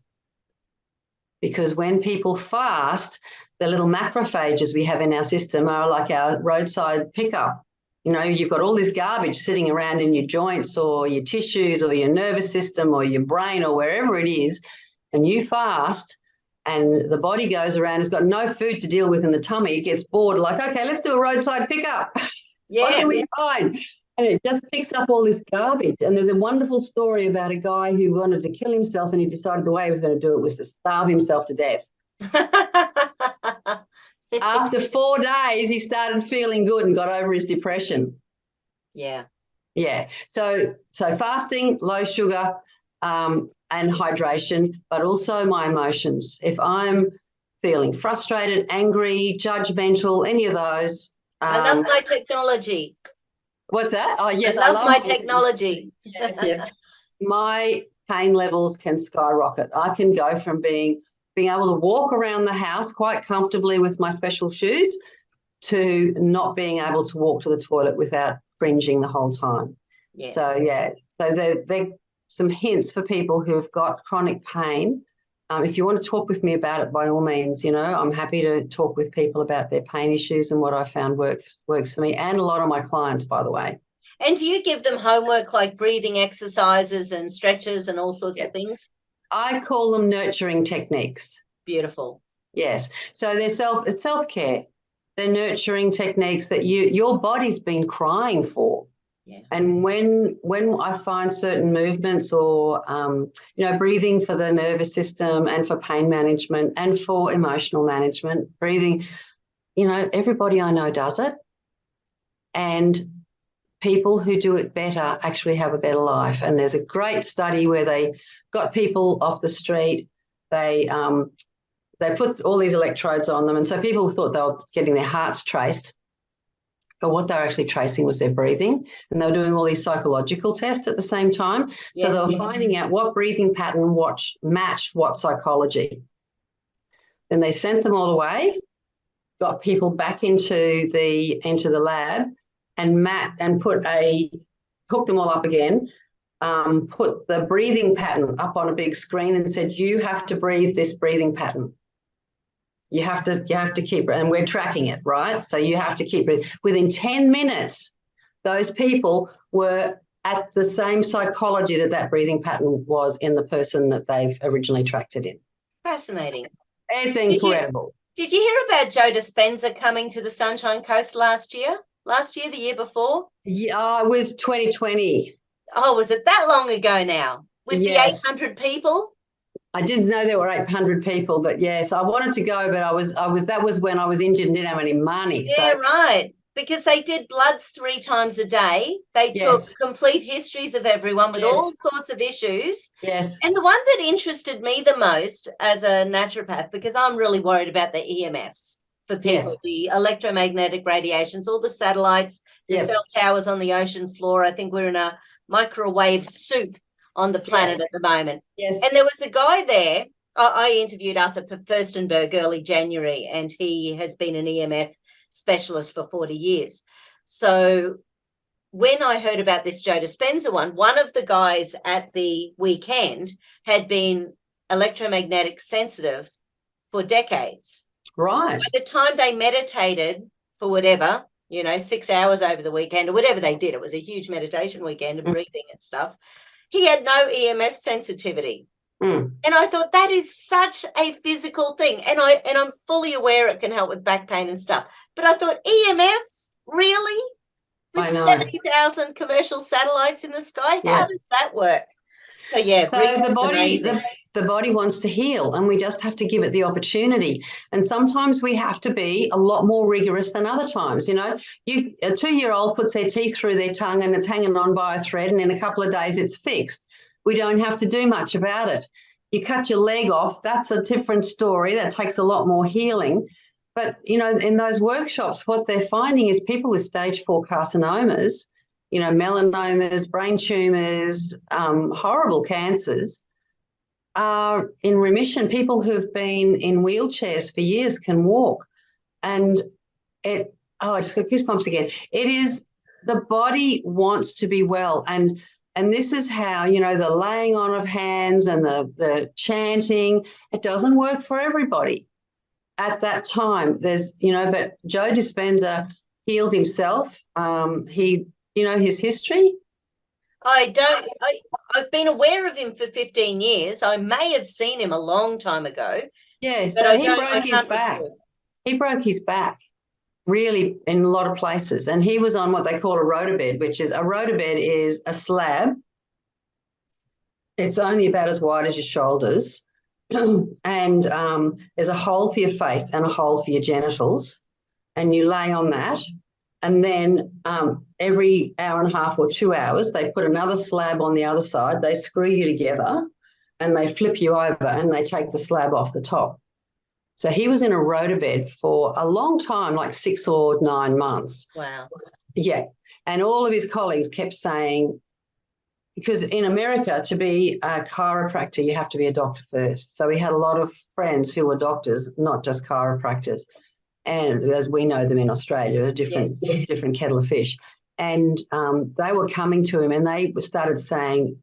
Because when people fast, the little macrophages we have in our system are like our roadside pickup. You've got all this garbage sitting around in your joints or your tissues or your nervous system or your brain or wherever it is, and you fast and the body goes around, it's got no food to deal with in the tummy. It gets bored, like, okay, let's do a roadside pickup. Yeah. What can we find? And it just picks up all this garbage. And there's a wonderful story about a guy who wanted to kill himself, and he decided the way he was going to do it was to starve himself to death. After 4 days, he started feeling good and got over his depression. Yeah. So fasting, low sugar, and hydration, but also my emotions. If I'm feeling frustrated, angry, judgmental, any of those. I love my technology. What's that? Oh, yes. I love my technology. Yes. My pain levels can skyrocket. I can go from being able to walk around the house quite comfortably with my special shoes to not being able to walk to the toilet without cringing the whole time. Yes. So they're some hints for people who've got chronic pain. If you want to talk with me about it, by all means, I'm happy to talk with people about their pain issues and what I found works for me, and a lot of my clients, by the way. And do you give them homework like breathing exercises and stretches and all sorts of things? I call them nurturing techniques. Beautiful. Yes. So it's self-care. They're nurturing techniques that your body's been crying for. Yeah. And when I find certain movements or, breathing for the nervous system and for pain management and for emotional management, breathing, everybody I know does it. And people who do it better actually have a better life. And there's a great study where they got people off the street. They put all these electrodes on them. And so people thought they were getting their hearts traced. But what they were actually tracing was their breathing. And they were doing all these psychological tests at the same time. Yes. So they were finding out what breathing pattern matched what psychology. Then they sent them all away, got people back into the lab and hooked them all up again, put the breathing pattern up on a big screen and said, you have to breathe this breathing pattern. You have to keep it, and we're tracking it, right? So you have to keep it. Within 10 minutes, those people were at the same psychology that breathing pattern was in the person that they've originally tracked it in. Fascinating. It's incredible. Did you hear about Joe Dispenza coming to the Sunshine Coast last year? The year before? Yeah, it was 2020. Oh, was it that long ago now? With the 800 people? I didn't know there were 800 people, but yes, I wanted to go, but that was when I was injured and didn't have any money. Yeah, right. Because they did bloods 3 times a day. They took complete histories of everyone with all sorts of issues. Yes. And the one that interested me the most as a naturopath, because I'm really worried about the EMFs. for people, the electromagnetic radiations, all the satellites, the cell towers on the ocean floor. I think we're in a microwave soup on the planet at the moment. Yes. And there was a guy there. I interviewed Arthur Furstenberg early January, and he has been an EMF specialist for 40 years. So when I heard about this Joe Dispenza one of the guys at the weekend had been electromagnetic sensitive for decades. Right. By the time they meditated for whatever, 6 hours over the weekend or whatever they did, it was a huge meditation weekend and breathing and stuff, he had no EMF sensitivity. And I thought that is such a physical thing. And I'm fully aware it can help with back pain and stuff. But I thought, EMFs? Really? With 70,000 commercial satellites in the sky? How does that work? So the body wants to heal, and we just have to give it the opportunity. And sometimes we have to be a lot more rigorous than other times. A 2-year-old puts their teeth through their tongue and it's hanging on by a thread, and in a couple of days it's fixed. We don't have to do much about it. You cut your leg off, that's a different story. That takes a lot more healing. But, in those workshops, what they're finding is people with stage 4 carcinomas, melanomas, brain tumours, horrible cancers, are in remission. People who've been in wheelchairs for years can walk. And I just got goosebumps again. It is, the body wants to be well. And this is how, the laying on of hands and the chanting, it doesn't work for everybody at that time. There's, but Joe Dispenza healed himself. His history? I've been aware of him for 15 years. I may have seen him a long time ago. Yeah, so he broke his back. He broke his back really in a lot of places. And he was on what they call a rotabed, which is a slab. It's only about as wide as your shoulders. And there's a hole for your face and a hole for your genitals. And you lay on that. And then every hour and a half or 2 hours, they put another slab on the other side. They screw you together and they flip you over and they take the slab off the top. So he was in a rotabed for a long time, like 6 or 9 months. Wow. Yeah. And all of his colleagues kept saying, because in America, to be a chiropractor, you have to be a doctor first. So he had a lot of friends who were doctors, not just chiropractors. And as we know them in Australia, a different kettle of fish. And they were coming to him and they started saying,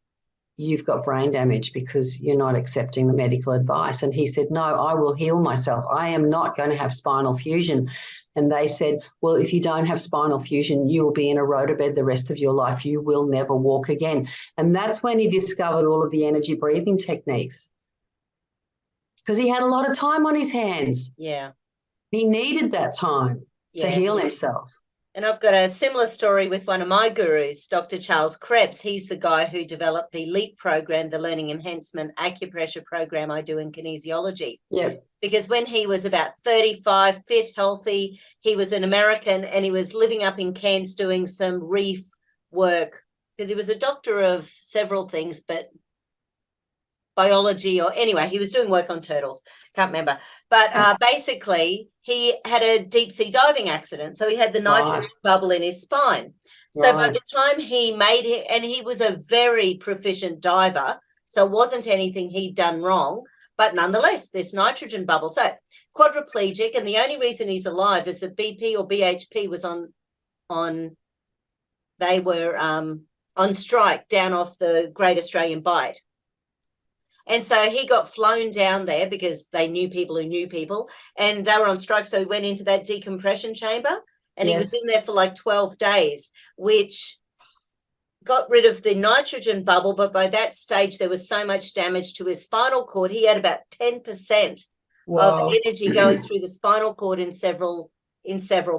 you've got brain damage because you're not accepting the medical advice. And he said, no, I will heal myself. I am not going to have spinal fusion. And they said, well, if you don't have spinal fusion, you will be in a rotabed the rest of your life. You will never walk again. And that's when he discovered all of the energy breathing techniques, because he had a lot of time on his hands. Yeah. He needed that time to heal himself. And I've got a similar story with one of my gurus, Dr. Charles Krebs. He's the guy who developed the LEAP program, the Learning Enhancement Acupressure program I do in kinesiology. Yeah. Because when he was about 35, fit, healthy, he was an American and he was living up in Cairns doing some reef work, because he was a doctor of several things, but biology, or anyway, he was doing work on turtles. Can't remember. But basically, he had a deep sea diving accident. So he had the nitrogen bubble in his spine. So by the time he made it, and he was a very proficient diver, so it wasn't anything he'd done wrong, but nonetheless, this nitrogen bubble. So quadriplegic, and the only reason he's alive is that BP or BHP was on strike down off the Great Australian Bight. And so he got flown down there because they knew people who knew people, and they were on strike. So he went into that decompression chamber, and he was in there for like 12 days, which got rid of the nitrogen bubble. But by that stage, there was so much damage to his spinal cord. He had about 10% of energy going through the spinal cord in several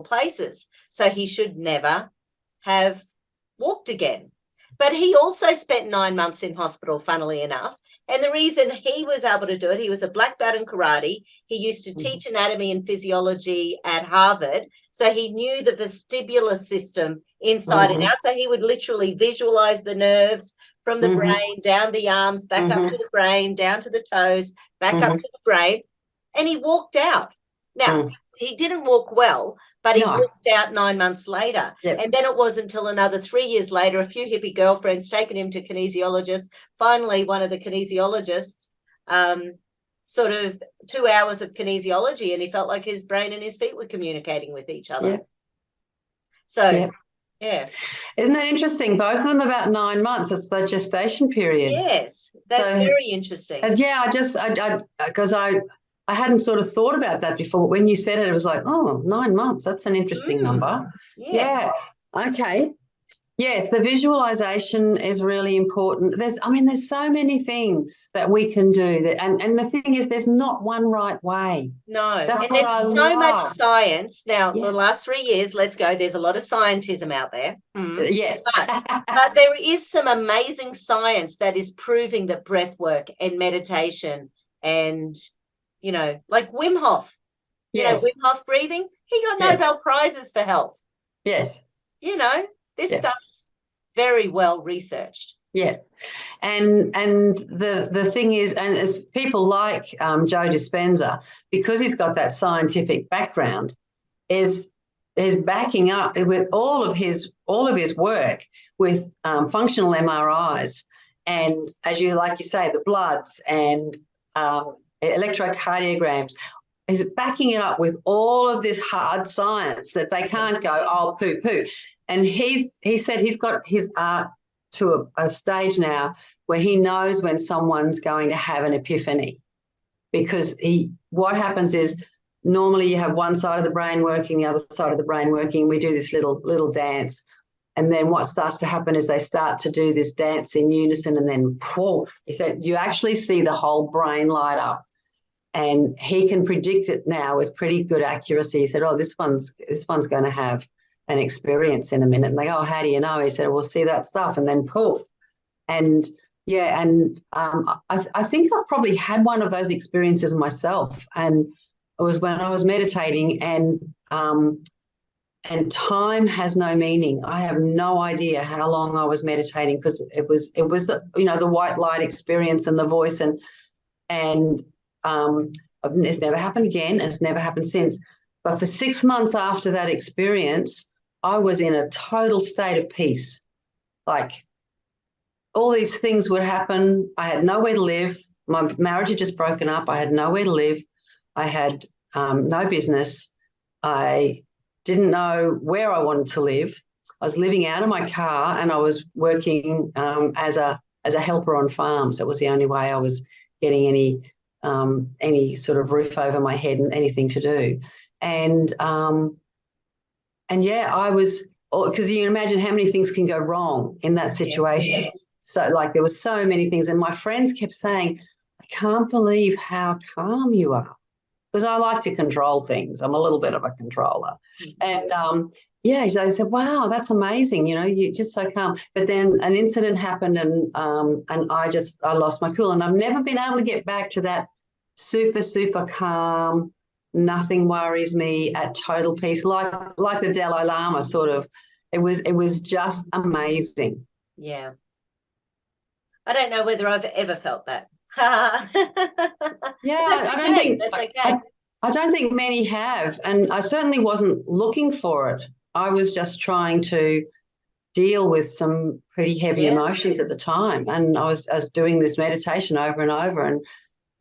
places. So he should never have walked again. But he also spent 9 months in hospital, funnily enough. And the reason he was able to do it, he was a black belt in karate. He used to teach anatomy and physiology at Harvard. So he knew the vestibular system inside and out. So he would literally visualize the nerves from the brain, down the arms, back up to the brain, down to the toes, back up to the brain. And he walked out. Now, he didn't walk well, but he No. walked out 9 months later. Yep. And then it wasn't until another 3 years later, a few hippie girlfriends taken him to kinesiologists. Finally, one of the kinesiologists, sort of 2 hours of kinesiology, and he felt like his brain and his feet were communicating with each other. Yep. So, Yep. yeah. Isn't that interesting? Both of them about 9 months. It's the gestation period. Yes, that's very interesting. Yeah, because I hadn't sort of thought about that before. When you said it, it was like, oh, 9 months. That's an interesting number. Yeah. Okay. Yes, the visualization is really important. There's so many things that we can do and the thing is there's not one right way. No, That's and there's so much science. Now, yes. The last 3 years, let's go, there's a lot of scientism out there. Yes. But there is some amazing science that is proving that breath work and meditation and, like Wim Hof, yes. Wim Hof breathing, he got Nobel Prizes for health. Yes. This stuff's very well researched. Yeah. And the thing is, and as people like Joe Dispenza, because he's got that scientific background, is backing up with all of his work with functional MRIs and, as you say, the bloods and electrocardiograms. He's backing it up with all of this hard science that they can't go, oh, poo-poo. And he said he's got his art to a stage now where he knows when someone's going to have an epiphany, because what happens is normally you have one side of the brain working, the other side of the brain working. We do this little dance, and then what starts to happen is they start to do this dance in unison, and then poof, he said you actually see the whole brain light up. And he can predict it now with pretty good accuracy. He said, oh, this one's going to have an experience in a minute. And they go, oh, how do you know? He said, we'll see that stuff. And then poof. And yeah, and I think I've probably had one of those experiences myself. And it was when I was meditating, and time has no meaning. I have no idea how long I was meditating, because it was the, the white light experience and the voice, and it's never happened again. It's never happened since. But for 6 months after that experience, I was in a total state of peace. Like, all these things would happen. I had nowhere to live. My marriage had just broken up. I had nowhere to live. I had no business. I didn't know where I wanted to live. I was living out of my car, and I was working as a helper on farms. That was the only way I was getting any sort of roof over my head and anything to do. And yeah, I was, because you can imagine how many things can go wrong in that situation. Yes. So there was so many things, and my friends kept saying, I can't believe how calm you are, because I like to control things. I'm a little bit of a controller. And yeah, they said, wow, that's amazing. You're just so calm. But then an incident happened, and I lost my cool, and I've never been able to get back to that super, super calm, nothing worries me, at total peace, like the Dalai Lama sort of. It was just amazing. Yeah. I don't know whether I've ever felt that. Yeah, I don't think many have, and I certainly wasn't looking for it. I was just trying to deal with some pretty heavy emotions at the time, and I was doing this meditation over and over,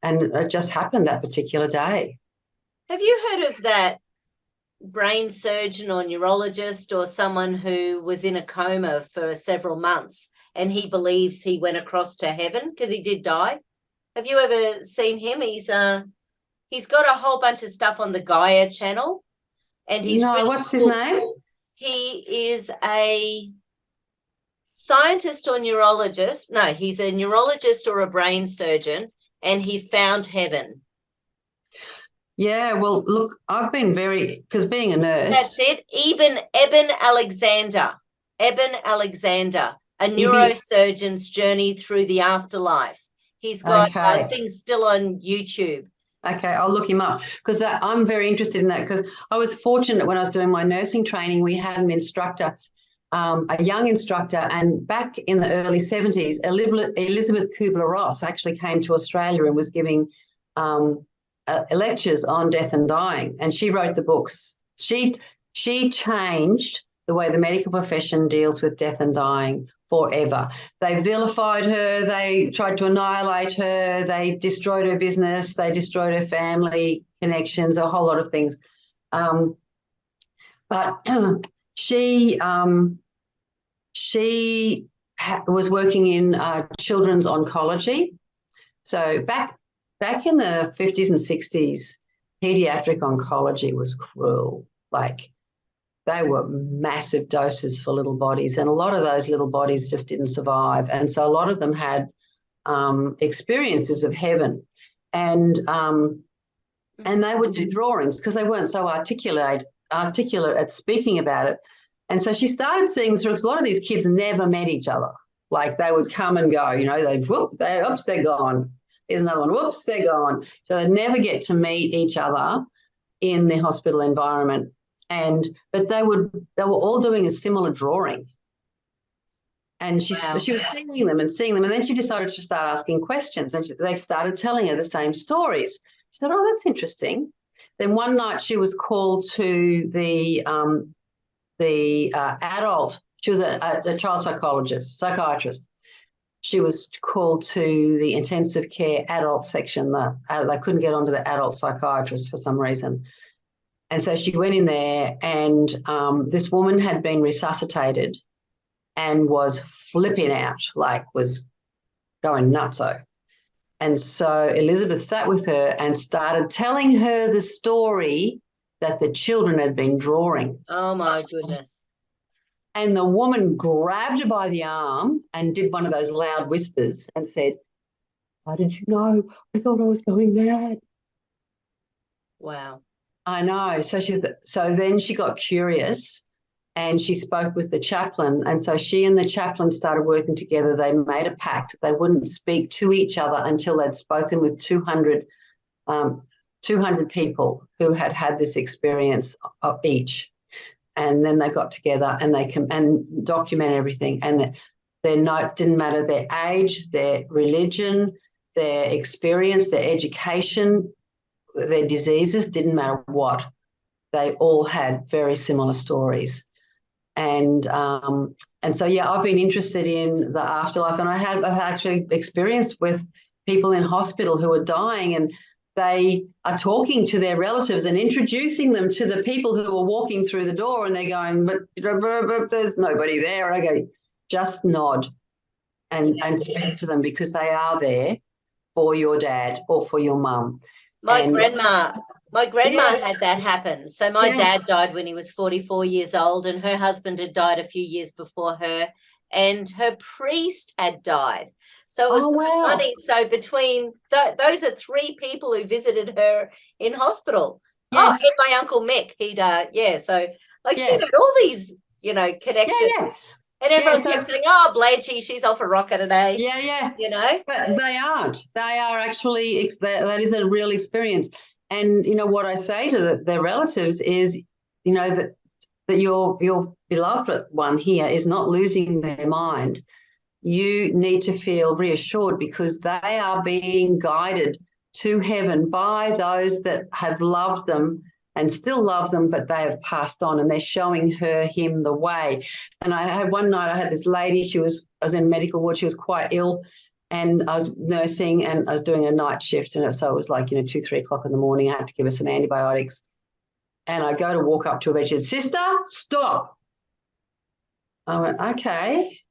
and it just happened that particular day. Have you heard of that brain surgeon or neurologist or someone who was in a coma for several months, and he believes he went across to heaven because he did die? Have you ever seen him? He's got a whole bunch of stuff on the Gaia channel, and he's what's his name? He is a scientist or neurologist. No, he's a neurologist or a brain surgeon, and he found heaven. Yeah, well, look, I've been because being a nurse. That's it. Eben Alexander, a neurosurgeon's journey through the afterlife. He's got things still on YouTube. Okay, I'll look him up, because I'm very interested in that, because I was fortunate when I was doing my nursing training, we had an instructor, a young instructor, and back in the early 70s, Elizabeth Kubler-Ross actually came to Australia and was giving lectures on death and dying, and she wrote the books. She changed the way the medical profession deals with death and dying forever. They vilified her. They tried to annihilate her. They destroyed her business. They destroyed her family connections, a whole lot of things. But she was working in children's oncology. So back in the 50s and 60s, pediatric oncology was cruel. Like, they were massive doses for little bodies, and a lot of those little bodies just didn't survive. And so a lot of them had experiences of heaven, and they would do drawings because they weren't so articulate at speaking about it. And so she started seeing through, because a lot of these kids never met each other. Like, they would come and go, they're gone. There's another one, whoops, they're gone. So they'd never get to meet each other in the hospital environment. But they were all doing a similar drawing. And she was seeing them, and then she decided to start asking questions, and they started telling her the same stories. She said, oh, that's interesting. Then one night she was called to the adult. She was a child psychiatrist. She was called to the intensive care adult section. They couldn't get onto the adult psychiatrist for some reason. And so she went in there, and this woman had been resuscitated and was flipping out, like was going nutso. And so Elizabeth sat with her and started telling her the story that the children had been drawing. Oh, my goodness. And the woman grabbed her by the arm and did one of those loud whispers and said, how did you know? I thought I was going mad. Wow. I know. So then she got curious, and she spoke with the chaplain. And so she and the chaplain started working together. They made a pact. They wouldn't speak to each other until they'd spoken with 200 people who had had this experience of each. And then they got together and they and document everything. And their note didn't matter their age, their religion, their experience, their education, their diseases, didn't matter what. They all had very similar stories. And so, yeah, I've been interested in the afterlife, and I've actually experienced with people in hospital who are dying, and they are talking to their relatives and introducing them to the people who are walking through the door, and they're going, but there's nobody there. I go, just nod and speak to them, because they are there for your dad or for your mum. My grandma had that happen. So my dad died when he was 44 years old, and her husband had died a few years before her, and her priest had died. So it was funny. So between those are three people who visited her in hospital. Yes. Oh, and my Uncle Mick, he'd so like she had all these, connections. Yeah. And everyone kept saying, oh, Blanchie, she's off a rocker today. Yeah. But they aren't. They are actually, that is a real experience. And, what I say to their relatives is, that your beloved one here is not losing their mind. You need to feel reassured, because they are being guided to heaven by those that have loved them and still love them, but they have passed on, and they're showing him the way. And I had one night, I had this lady, I was in medical ward, she was quite ill, and I was nursing, and I was doing a night shift, and so it was like, 2, 3 o'clock in the morning. I had to give her some antibiotics. And I go to walk up to her, and she said, sister, stop. I went, okay.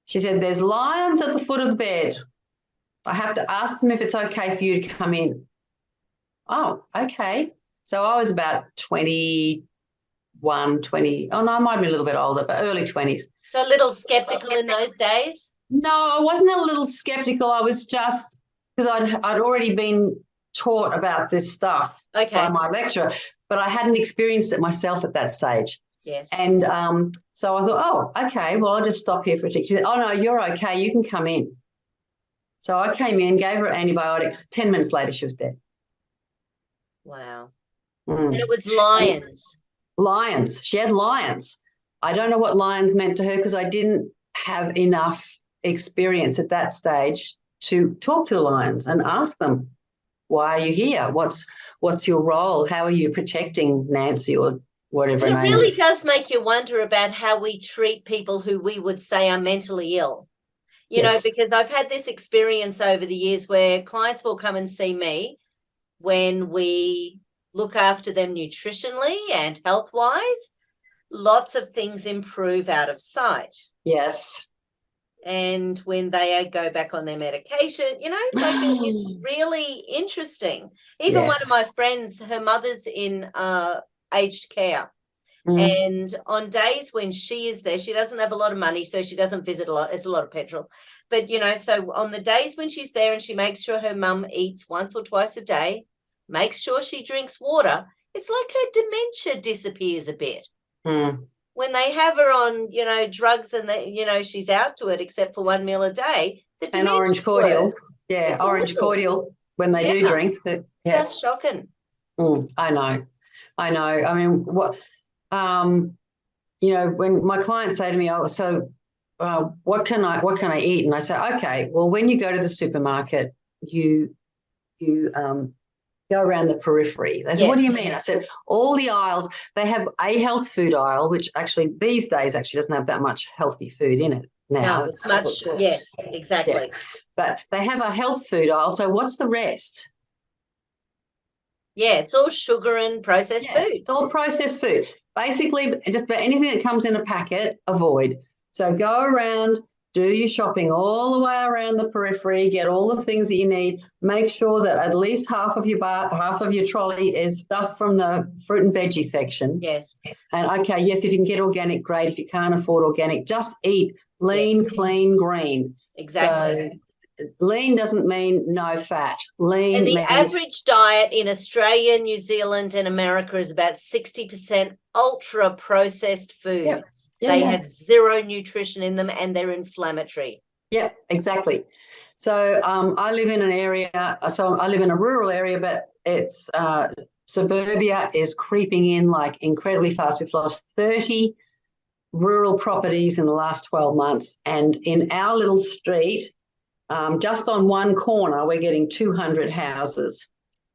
She said, there's lions at the foot of the bed. I have to ask them if it's okay for you to come in. Oh, okay. So I was about 21, 20. Oh, no, I might be a little bit older, but early 20s. So a little skeptical in those days? No, I wasn't a little skeptical. I was just, because I'd already been taught about this stuff by my lecturer, but I hadn't experienced it myself at that stage. Yes. And so I thought, oh, okay, well, I'll just stop here for a tick. She said, oh, no, you're okay. You can come in. So I came in, gave her antibiotics. 10 minutes later, she was dead. Wow. And it was lions. Lions. She had lions. I don't know what lions meant to her, because I didn't have enough experience at that stage to talk to the lions and ask them why are you here? What's your role? How are you protecting Nancy or whatever And her it name really is? does make you wonder about how we treat people who we would say are mentally ill. Yes. Because I've had this experience over the years where clients will come and see me when we look after them nutritionally and health-wise. Lots of things improve out of sight. Yes. And when they go back on their medication, it's really interesting. Even one of Yes. my friends, her mother's in aged care. Mm. And on days when she is there, she doesn't have a lot of money, so she doesn't visit a lot. It's a lot of petrol. But, so on the days when she's there and she makes sure her mum eats once or twice a day, makes sure she drinks water, it's like her dementia disappears a bit. Mm. When they have her on, drugs and, she's out to it except for one meal a day, the And orange cordial. worse. Yeah, It's orange awful. cordial when they do drink. Yeah. Just shocking. I know. I mean, when my clients say to me, "Oh, so what can I eat?" and I say, "Okay, well, when you go to the supermarket, you go around the periphery." They said, "What do you mean?" I said, "All the aisles, they have a health food aisle, which actually these days actually doesn't have that much healthy food in it now. No, it's much, yes, exactly. Yeah. But they have a health food aisle. So what's the rest?" Yeah, it's all sugar and processed food. It's all processed food. Basically, just about anything that comes in a packet, avoid. So go around, do your shopping all the way around the periphery, get all the things that you need. Make sure that at least half of your trolley is stuff from the fruit and veggie section. Yes. And okay, yes, if you can get organic, great. If you can't afford organic, just eat lean, clean, green. Exactly. So lean doesn't mean no fat. Lean and the means average diet in Australia, New Zealand, and America is about 60% ultra processed foods. Yep. They have zero nutrition in them and they're inflammatory. Yeah, exactly. So I live in an area, so I live in a rural area, but it's suburbia is creeping in like incredibly fast. We've lost 30 rural properties in the last 12 months. And in our little street, just on one corner, we're getting 200 houses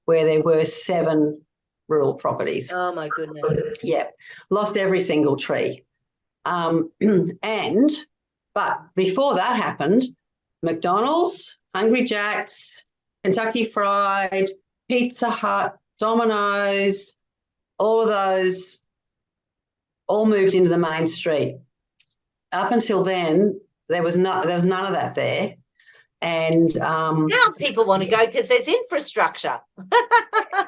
where there were 7 rural properties. Oh, my goodness. Yeah, lost every single tree. But before that happened, McDonald's, Hungry Jack's, Kentucky Fried, Pizza Hut, Domino's, all of those all moved into the main street. Up until then, there was none of that there. And now people want to go because there's infrastructure.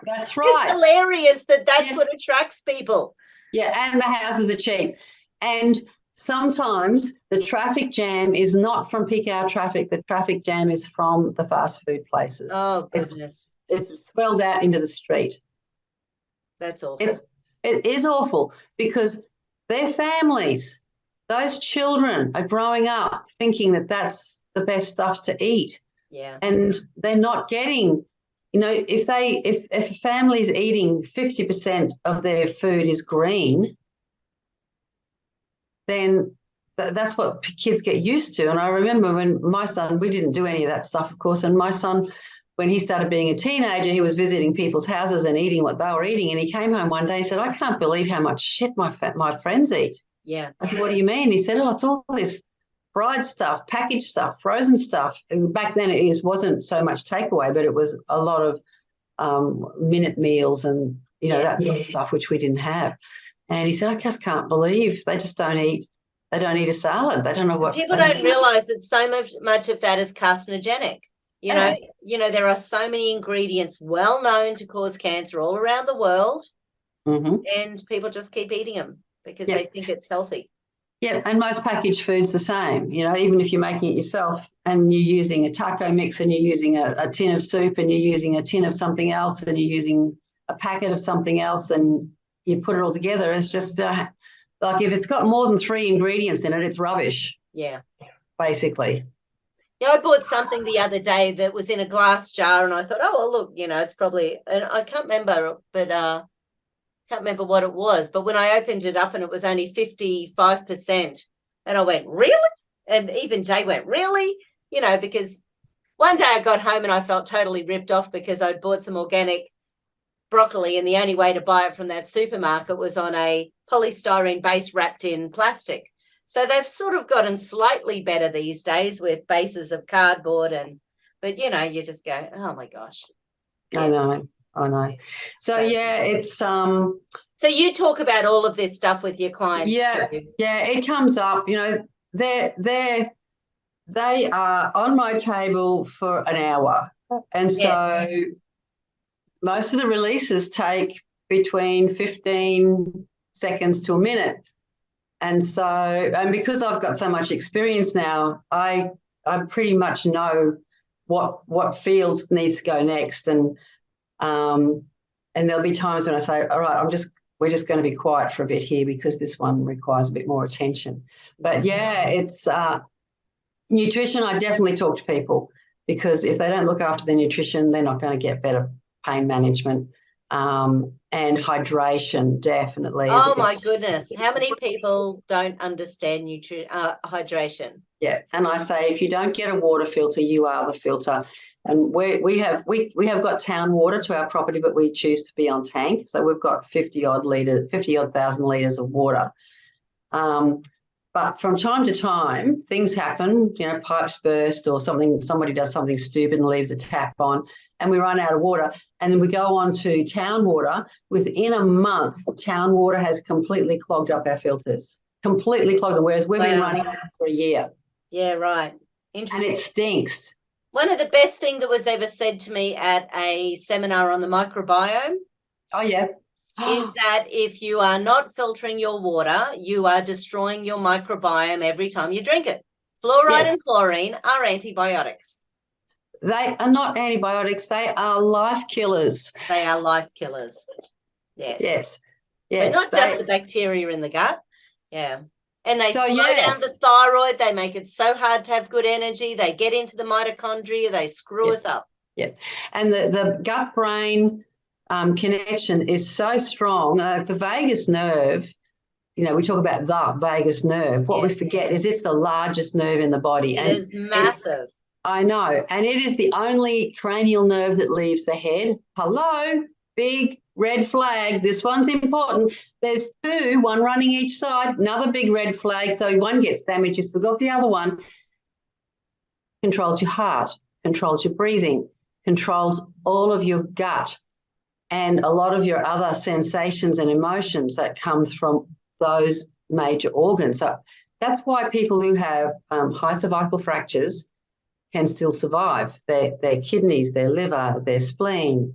That's right. It's hilarious that's what attracts people. Yeah, and the houses are cheap. And sometimes the traffic jam is not from peak hour traffic. The traffic jam is from the fast food places. Oh, goodness. It's swelled out into the street. That's awful. It is awful because their families, those children are growing up thinking that that's the best stuff to eat. Yeah. And they're not getting, if a family's eating 50% of their food is green, then that's what kids get used to. And I remember when my son, we didn't do any of that stuff, of course, and my son, when he started being a teenager, he was visiting people's houses and eating what they were eating. And he came home one day and said, "I can't believe how much shit my friends eat." Yeah. I said, "What do you mean?" He said, "Oh, it's all this fried stuff, packaged stuff, frozen stuff." And back then it wasn't so much takeaway, but it was a lot of minute meals and, that sort of stuff, which we didn't have. And he said, "I just can't believe they just don't eat. They don't eat a salad. They don't know what." People don't realise that so much of that is carcinogenic. There are so many ingredients well known to cause cancer all around the world, and people just keep eating them because they think it's healthy. Yeah, and most packaged food's the same. Even if you're making it yourself and you're using a taco mix and you're using a tin of soup and you're using a tin of something else and you're using a packet of something else and you put it all together, it's just like if it's got more than 3 ingredients in it, it's rubbish. Yeah. Basically. Yeah, I bought something the other day that was in a glass jar and I thought, oh, well, look, it's probably, and I can't remember, but can't remember what it was. But when I opened it up and it was only 55%, and I went, really? And even Jay went, really? Because One day I got home and I felt totally ripped off because I'd bought some organic broccoli, and the only way to buy it from that supermarket was on a polystyrene base wrapped in plastic. So they've sort of gotten slightly better these days with bases of cardboard, but you just go, oh my gosh. Yeah. I know. So it's So you talk about all of this stuff with your clients too. Yeah, it comes up, they are on my table for an hour. And so most of the releases take between 15 seconds to a minute. And because I've got so much experience now, I pretty much know what fields needs to go next. And there'll be times when I say, all right, we're just going to be quiet for a bit here because this one requires a bit more attention. But it's nutrition. I definitely talk to people, because if they don't look after their nutrition, they're not going to get better pain management. And hydration definitely. Oh my goodness. How many people don't understand hydration? Yeah. And I say, if you don't get a water filter, you are the filter. And we have got town water to our property, but we choose to be on tank. So we've got 50-odd thousand litres of water. But from time to time, things happen, pipes burst or somebody does something stupid and leaves a tap on, and we run out of water. And then we go on to town water. Within a month, town water has completely clogged up our filters, completely clogged them, whereas we've been running for a year. Yeah, right. Interesting. And it stinks. One of the best things that was ever said to me at a seminar on the microbiome. Oh, yeah. Is that if you are not filtering your water, you are destroying your microbiome every time you drink it. Fluoride and chlorine are antibiotics. They are not antibiotics. They are life killers. They are life killers. Yes. So not just the bacteria in the gut. Yeah. And they slow down the thyroid. They make it so hard to have good energy. They get into the mitochondria. They screw us up. Yeah. And the gut-brain connection is so strong. The vagus nerve, we talk about the vagus nerve. What we forget is it's the largest nerve in the body. It is massive. I know. And it is the only cranial nerve that leaves the head. Hello, big red flag. This one's important. There's two, one running each side, another big red flag. So one gets damaged, you still got the other one. Controls your heart, controls your breathing, controls all of your gut and a lot of your other sensations and emotions that comes from those major organs. So that's why people who have high cervical fractures can still survive. Their kidneys, their liver, their spleen,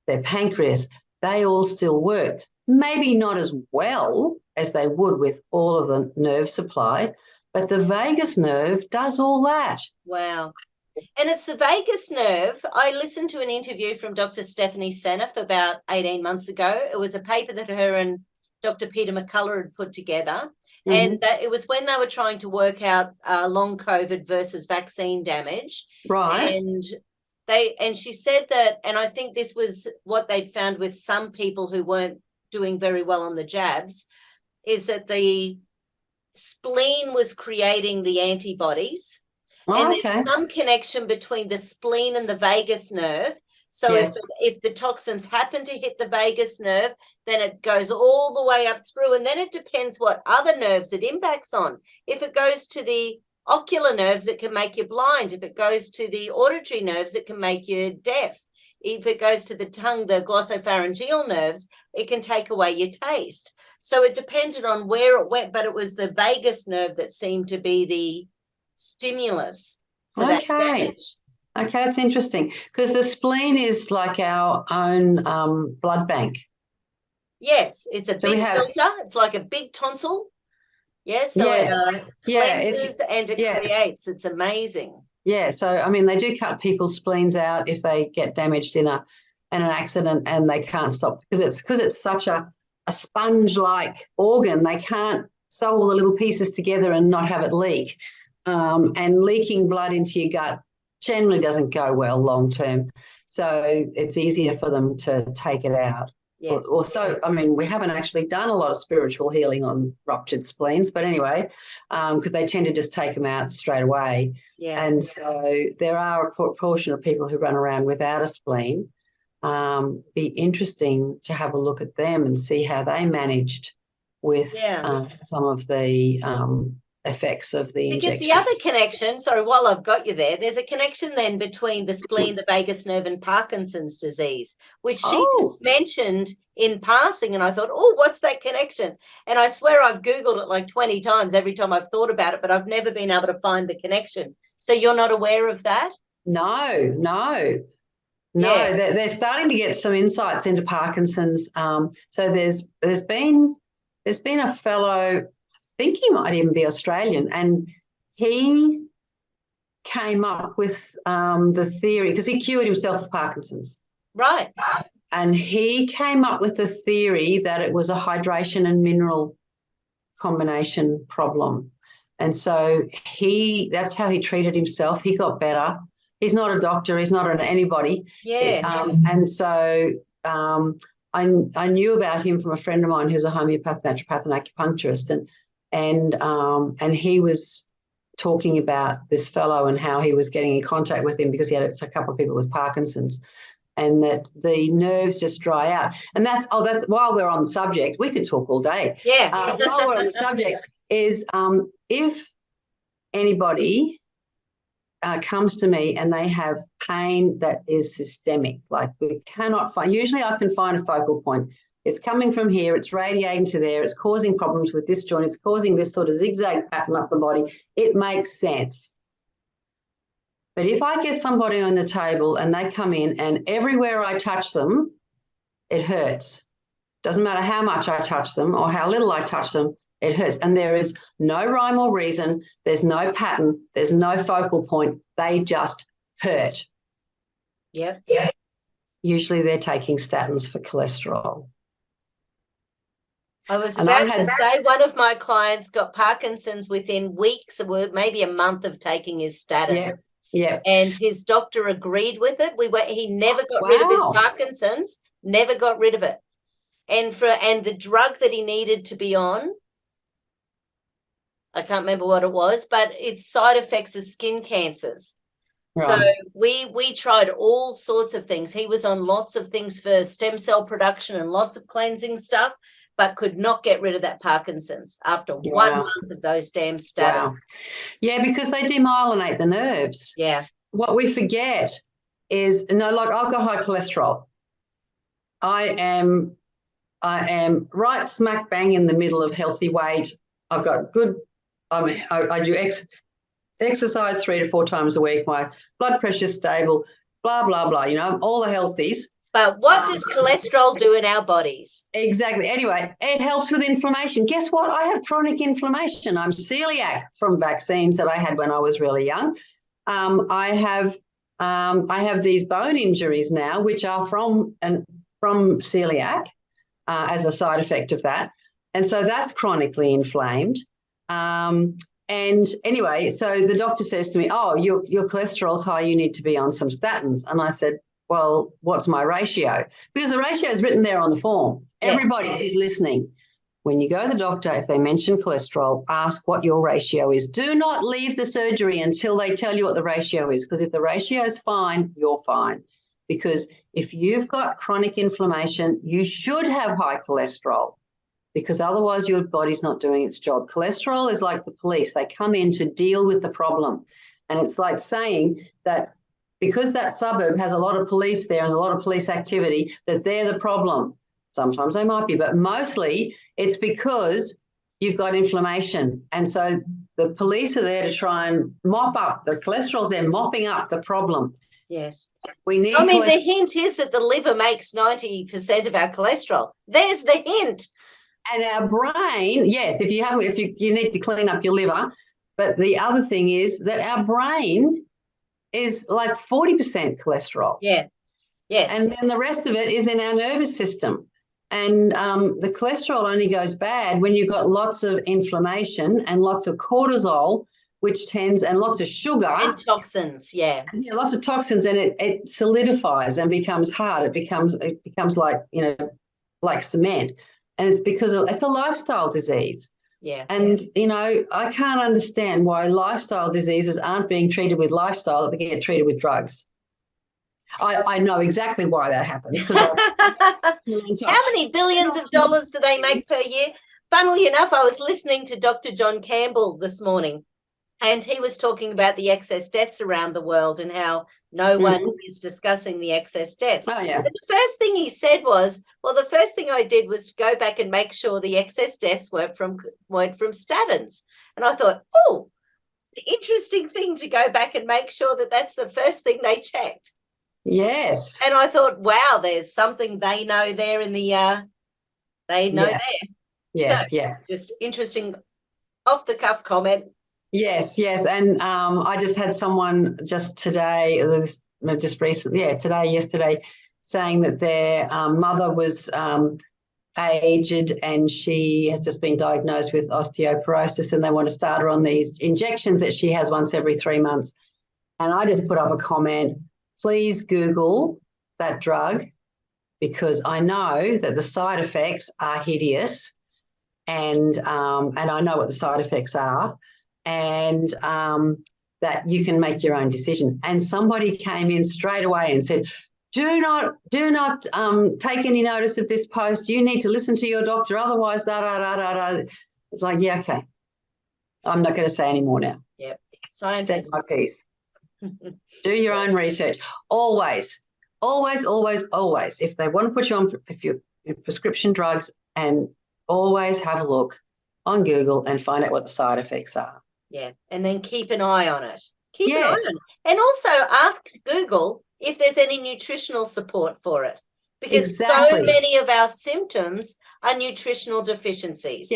their pancreas, they all still work. Maybe not as well as they would with all of the nerve supply, but the vagus nerve does all that. Wow. And it's the vagus nerve. I listened to an interview from Dr. Stephanie Seneff about 18 months ago. It was a paper that her and Dr. Peter McCullough had put together. Mm-hmm. And it was when they were trying to work out long COVID versus vaccine damage. Right. And she said that, and I think this was what they'd found with some people who weren't doing very well on the jabs, is that the spleen was creating the antibodies. And there's some connection between the spleen and the vagus nerve. So if the toxins happen to hit the vagus nerve, then it goes all the way up through. And then it depends what other nerves it impacts on. If it goes to the ocular nerves, it can make you blind. If it goes to the auditory nerves, it can make you deaf. If it goes to the tongue, the glossopharyngeal nerves, it can take away your taste. So it depended on where it went, but it was the vagus nerve that seemed to be the stimulus for that damage. Okay, that's interesting, because the spleen is like our own blood bank. Yes, it's a big filter. It's like a big tonsil. Yes, so it cleanses and it creates. It's amazing. Yeah, so I mean, they do cut people's spleens out if they get damaged in an accident, and they can't stop because it's such a sponge-like organ. They can't sew all the little pieces together and not have it leak. And leaking blood into your gut generally doesn't go well long term. So it's easier for them to take it out. Yes. Or so, I mean, we haven't actually done a lot of spiritual healing on ruptured spleens, but anyway, because they tend to just take them out straight away. Yeah. And so there are a proportion of people who run around without a spleen. Be interesting to have a look at them and see how they managed with some of the effects of the Because injection. the other connection, sorry, while I've got you there, there's a connection then between the spleen, the vagus nerve, and Parkinson's disease, which she just mentioned in passing. And I thought, oh, what's that connection? And I swear I've Googled it like 20 times every time I've thought about it, but I've never been able to find the connection. So you're not aware of that? No. Yeah. They're starting to get some insights into Parkinson's. So there's been a fellow, I think he might even be Australian, and he came up with the theory because he cured himself of Parkinson's. Right. And he came up with the theory that it was a hydration and mineral combination problem. And so that's how he treated himself. He got better. He's not a doctor. He's not anybody. Yeah. And so I knew about him from a friend of mine who's a homeopath, naturopath, and acupuncturist, and he was talking about this fellow and how he was getting in contact with him because he had a couple of people with Parkinson's, and that the nerves just dry out. And that's while we're on the subject, we could talk all day. Yeah. While we're on the subject is if anybody comes to me and they have pain that is systemic, like we cannot find, usually I can find a focal point. It's coming from here, it's radiating to there, it's causing problems with this joint, it's causing this sort of zigzag pattern up the body. It makes sense. But if I get somebody on the table and they come in and everywhere I touch them, it hurts. Doesn't matter how much I touch them or how little I touch them, it hurts. And there is no rhyme or reason. There's no pattern. There's no focal point. They just hurt. Yep. Usually they're taking statins for cholesterol. I was about to say one of my clients got Parkinson's within weeks or maybe a month of taking his statins. Yeah. And his doctor agreed with it. He never got rid of his Parkinson's, never got rid of it. And the drug that he needed to be on, I can't remember what it was, but its side effects are skin cancers. Right. So we tried all sorts of things. He was on lots of things for stem cell production and lots of cleansing stuff, but could not get rid of that Parkinson's after 1 month of those damn statins. Wow. Yeah, because they demyelinate the nerves. Yeah. What we forget is, like I've got high cholesterol. I am right smack bang in the middle of healthy weight. I've got good, I do exercise 3 to 4 times a week. My blood pressure's stable, blah, blah, blah, all the healthies. But what does cholesterol do in our bodies? Exactly. Anyway, it helps with inflammation. Guess what? I have chronic inflammation. I'm celiac from vaccines that I had when I was really young. I have these bone injuries now, which are from celiac as a side effect of that. And so that's chronically inflamed. And anyway, so the doctor says to me, oh, your cholesterol's high, you need to be on some statins. And I said, well, what's my ratio? Because the ratio is written there on the form. Yes. Everybody who's listening, when you go to the doctor, if they mention cholesterol, ask what your ratio is. Do not leave the surgery until they tell you what the ratio is, because if the ratio is fine, you're fine. Because if you've got chronic inflammation, you should have high cholesterol, because otherwise your body's not doing its job. Cholesterol is like the police. They come in to deal with the problem. And it's like saying that because that suburb has a lot of police there and a lot of police activity, that they're the problem. Sometimes they might be, but mostly it's because you've got inflammation. And so the police are there to try and mop up. The cholesterol's there mopping up the problem. Yes. The hint is that the liver makes 90% of our cholesterol. There's the hint. And our brain, yes, if you need to clean up your liver. But the other thing is that our brain is like 40% cholesterol. Yeah. Yes. And then the rest of it is in our nervous system. And the cholesterol only goes bad when you've got lots of inflammation and lots of cortisol, and lots of sugar. And toxins, yeah. Yeah, lots of toxins, and it solidifies and becomes hard. It becomes like, like cement. And it's because it's a lifestyle disease. Yeah. And, I can't understand why lifestyle diseases aren't being treated with lifestyle, that they get treated with drugs. I know exactly why that happens. How many billions of dollars do they make per year? Funnily enough, I was listening to Dr. John Campbell this morning, and he was talking about the excess deaths around the world and how no one is discussing the excess deaths. Oh, yeah. But the first thing he said was, well, the first thing I did was to go back and make sure the excess deaths weren't from statins. And I thought, oh, interesting thing to go back and make sure that that's the first thing they checked. Yes. And I thought, wow, there's something they know there in the, they know there. Yeah, so, just interesting off-the-cuff comment. Yes. And I just had someone just today, just recently, yesterday, saying that their mother was aged and she has just been diagnosed with osteoporosis, and they want to start her on these injections that she has once every 3 months. And I just put up a comment, please Google that drug, because I know that the side effects are hideous, and I know what the side effects are, and that you can make your own decision. And somebody came in straight away and said, do not take any notice of this post. You need to listen to your doctor, otherwise, da, da, da, da, da. It's like, yeah, okay. I'm not going to say any more now. Yep. Said my piece. Do your own research. Always. If they want to put you on prescription drugs, and always have a look on Google and find out what the side effects are. Yeah, and then keep an eye on it. Keep an eye on it. And also ask Google if there's any nutritional support for it, because so many of our symptoms are nutritional deficiencies.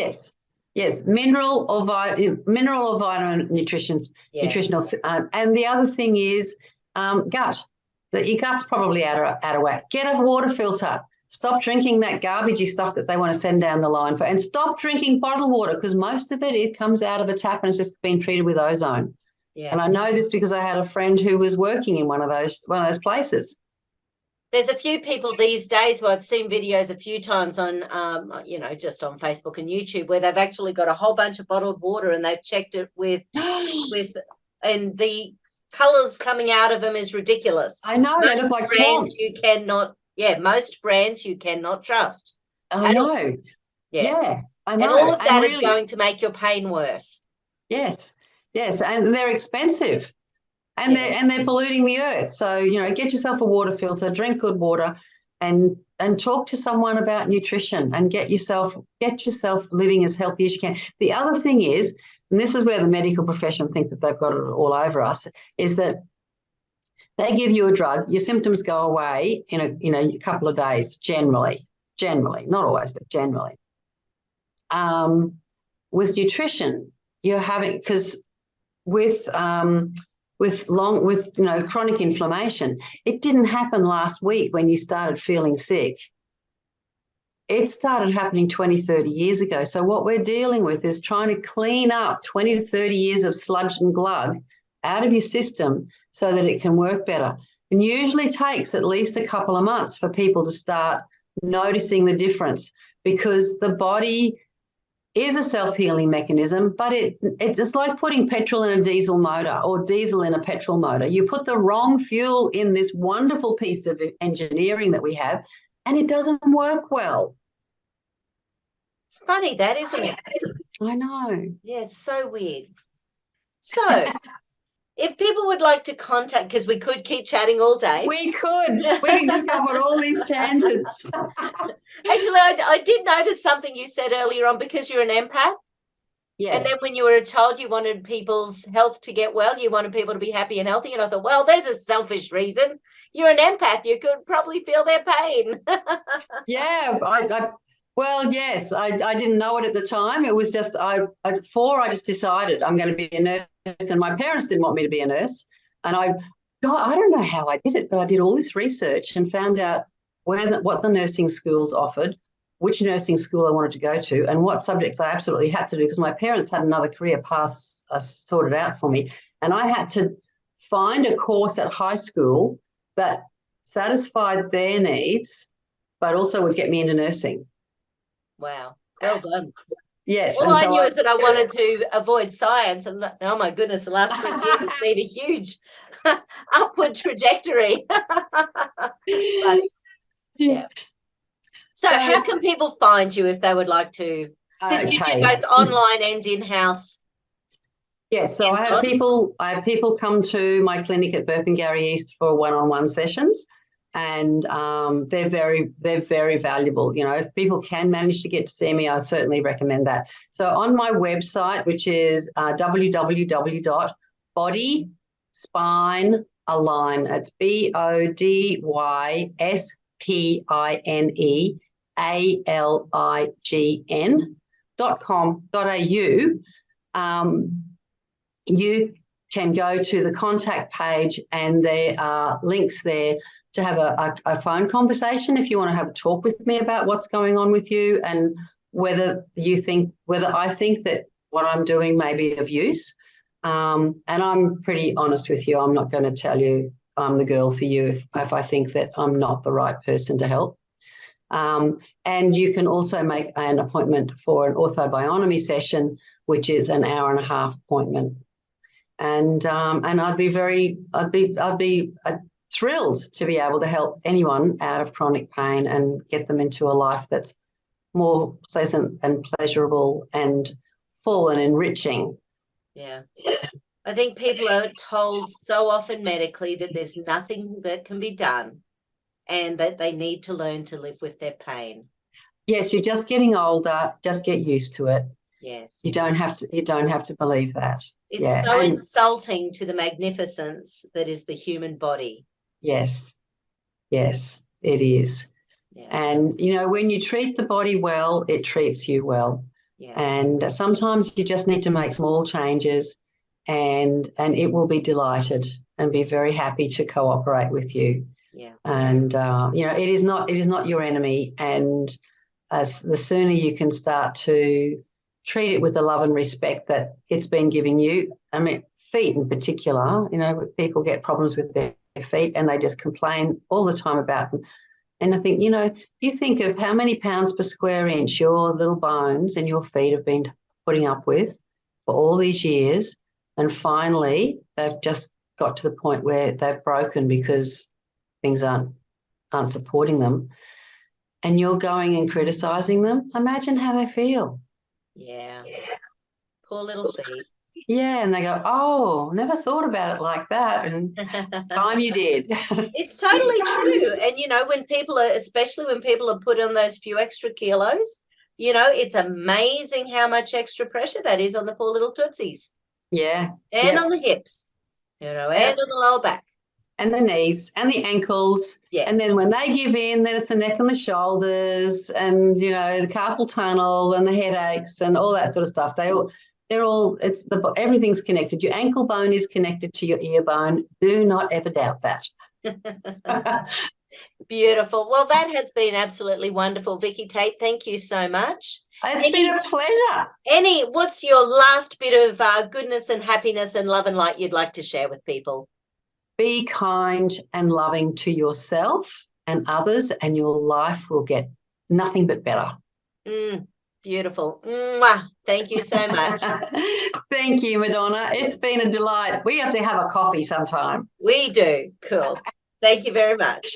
Yes, mineral or vitamin nutritional. And the other thing is gut. That your gut's probably out of whack. Get a water filter. Stop drinking that garbagey stuff that they want to send down the line for, and stop drinking bottled water, because most of it comes out of a tap and it's just been treated with ozone. Yeah. And I know this because I had a friend who was working in one of those places. There's a few people these days who I've seen videos a few times on, just on Facebook and YouTube, where they've actually got a whole bunch of bottled water and they've checked it with, and the colours coming out of them is ridiculous. I know, they look like swamps. Most brands you cannot trust. I know. Yes. Yeah, I know. And all of that is going to make your pain worse. Yes, and they're expensive. And they're polluting the earth. So, get yourself a water filter, drink good water, and talk to someone about nutrition, and get yourself living as healthy as you can. The other thing is, and this is where the medical profession think that they've got it all over us, is that they give you a drug, your symptoms go away in a couple of days, generally, not always, but generally. With nutrition, you're having, because with chronic inflammation, it didn't happen last week when you started feeling sick. It started happening 20, 30 years ago. So what we're dealing with is trying to clean up 20 to 30 years of sludge and glug out of your system so that it can work better. And usually takes at least a couple of months for people to start noticing the difference, because the body is a self-healing mechanism, but it's just like putting petrol in a diesel motor or diesel in a petrol motor. You put the wrong fuel in this wonderful piece of engineering that we have, and it doesn't work well. It's funny, that, isn't it? I know. Yeah, it's so weird. So if people would like to contact, because we could keep chatting all day. We could just go on all these tangents. Actually, I did notice something you said earlier on, because you're an empath. Yes. And then when you were a child, you wanted people's health to get well. You wanted people to be happy and healthy. And I thought, well, there's a selfish reason. You're an empath. You could probably feel their pain. Yeah. Yes, I didn't know it at the time. It was just, I just decided I'm going to be a nurse, and my parents didn't want me to be a nurse. And I don't know how I did it, but I did all this research and found out what the nursing schools offered, which nursing school I wanted to go to, and what subjects I absolutely had to do, because my parents had another career path sorted out for me. And I had to find a course at high school that satisfied their needs, but also would get me into nursing. Wow. Well done. Yes. All And I so knew is that I wanted to avoid science, and oh my goodness, the last 3 years has been a huge upward trajectory. Funny. Yeah. So how can people find you if they would like to? Because you do both online and in-house. Yes, so I have people come to my clinic at Burpengary East for one-on-one sessions, and they're very valuable. You know, if people can manage to get to see me, I certainly recommend that. So on my website, which is www.bodyspinealign, it's BODYSPINEALIGN.com.au. You can go to the contact page, and there are links there to have a phone conversation if you want to have a talk with me about what's going on with you, and whether I think that what I'm doing may be of use. And I'm pretty honest with you. I'm not going to tell you I'm the girl for you if I think that I'm not the right person to help. And you can also make an appointment for an Ortho-Bionomy session, which is an hour-and-a-half appointment. And I'd be thrilled to be able to help anyone out of chronic pain and get them into a life that's more pleasant and pleasurable and full and enriching. Yeah. I think people are told so often medically that there's nothing that can be done, and that they need to learn to live with their pain. Yes, you're just getting older. Just get used to it. Yes. You don't have to believe that. It's so insulting to the magnificence that is the human body. Yes, it is. Yeah. And, you know, when you treat the body well, it treats you well. Yeah. And sometimes you just need to make small changes, and it will be delighted and be very happy to cooperate with you. Yeah. And, you know, it is not your enemy. And the sooner you can start to treat it with the love and respect that it's been giving you. I mean, feet in particular, you know, people get problems with their feet and they just complain all the time about them. And I think, you know, you think of how many pounds per square inch your little bones and your feet have been putting up with for all these years, and finally they've just got to the point where they've broken because things aren't supporting them, and you're going and criticising them. Imagine how they feel. Yeah. Poor little feet. Yeah, and they go, oh, never thought about it like that, and it's time you did. It's totally true. And, you know, especially when people are put on those few extra kilos, you know, it's amazing how much extra pressure that is on the poor little tootsies. Yeah. And on the hips, you know, and on the lower back. And the knees and the ankles. Yes. And then when they give in, then it's the neck and the shoulders, and, you know, the carpal tunnel and the headaches and all that sort of stuff. Everything's connected. Your ankle bone is connected to your ear bone. Do not ever doubt that. Beautiful. Well, that has been absolutely wonderful, Vicki Tate. Thank you so much. It's been a pleasure. What's your last bit of goodness and happiness and love and light you'd like to share with people? Be kind and loving to yourself and others, and your life will get nothing but better. Beautiful. Mwah. Thank you so much. Thank you, Madonna. It's been a delight. We have to have a coffee sometime. We do. Cool. Thank you very much.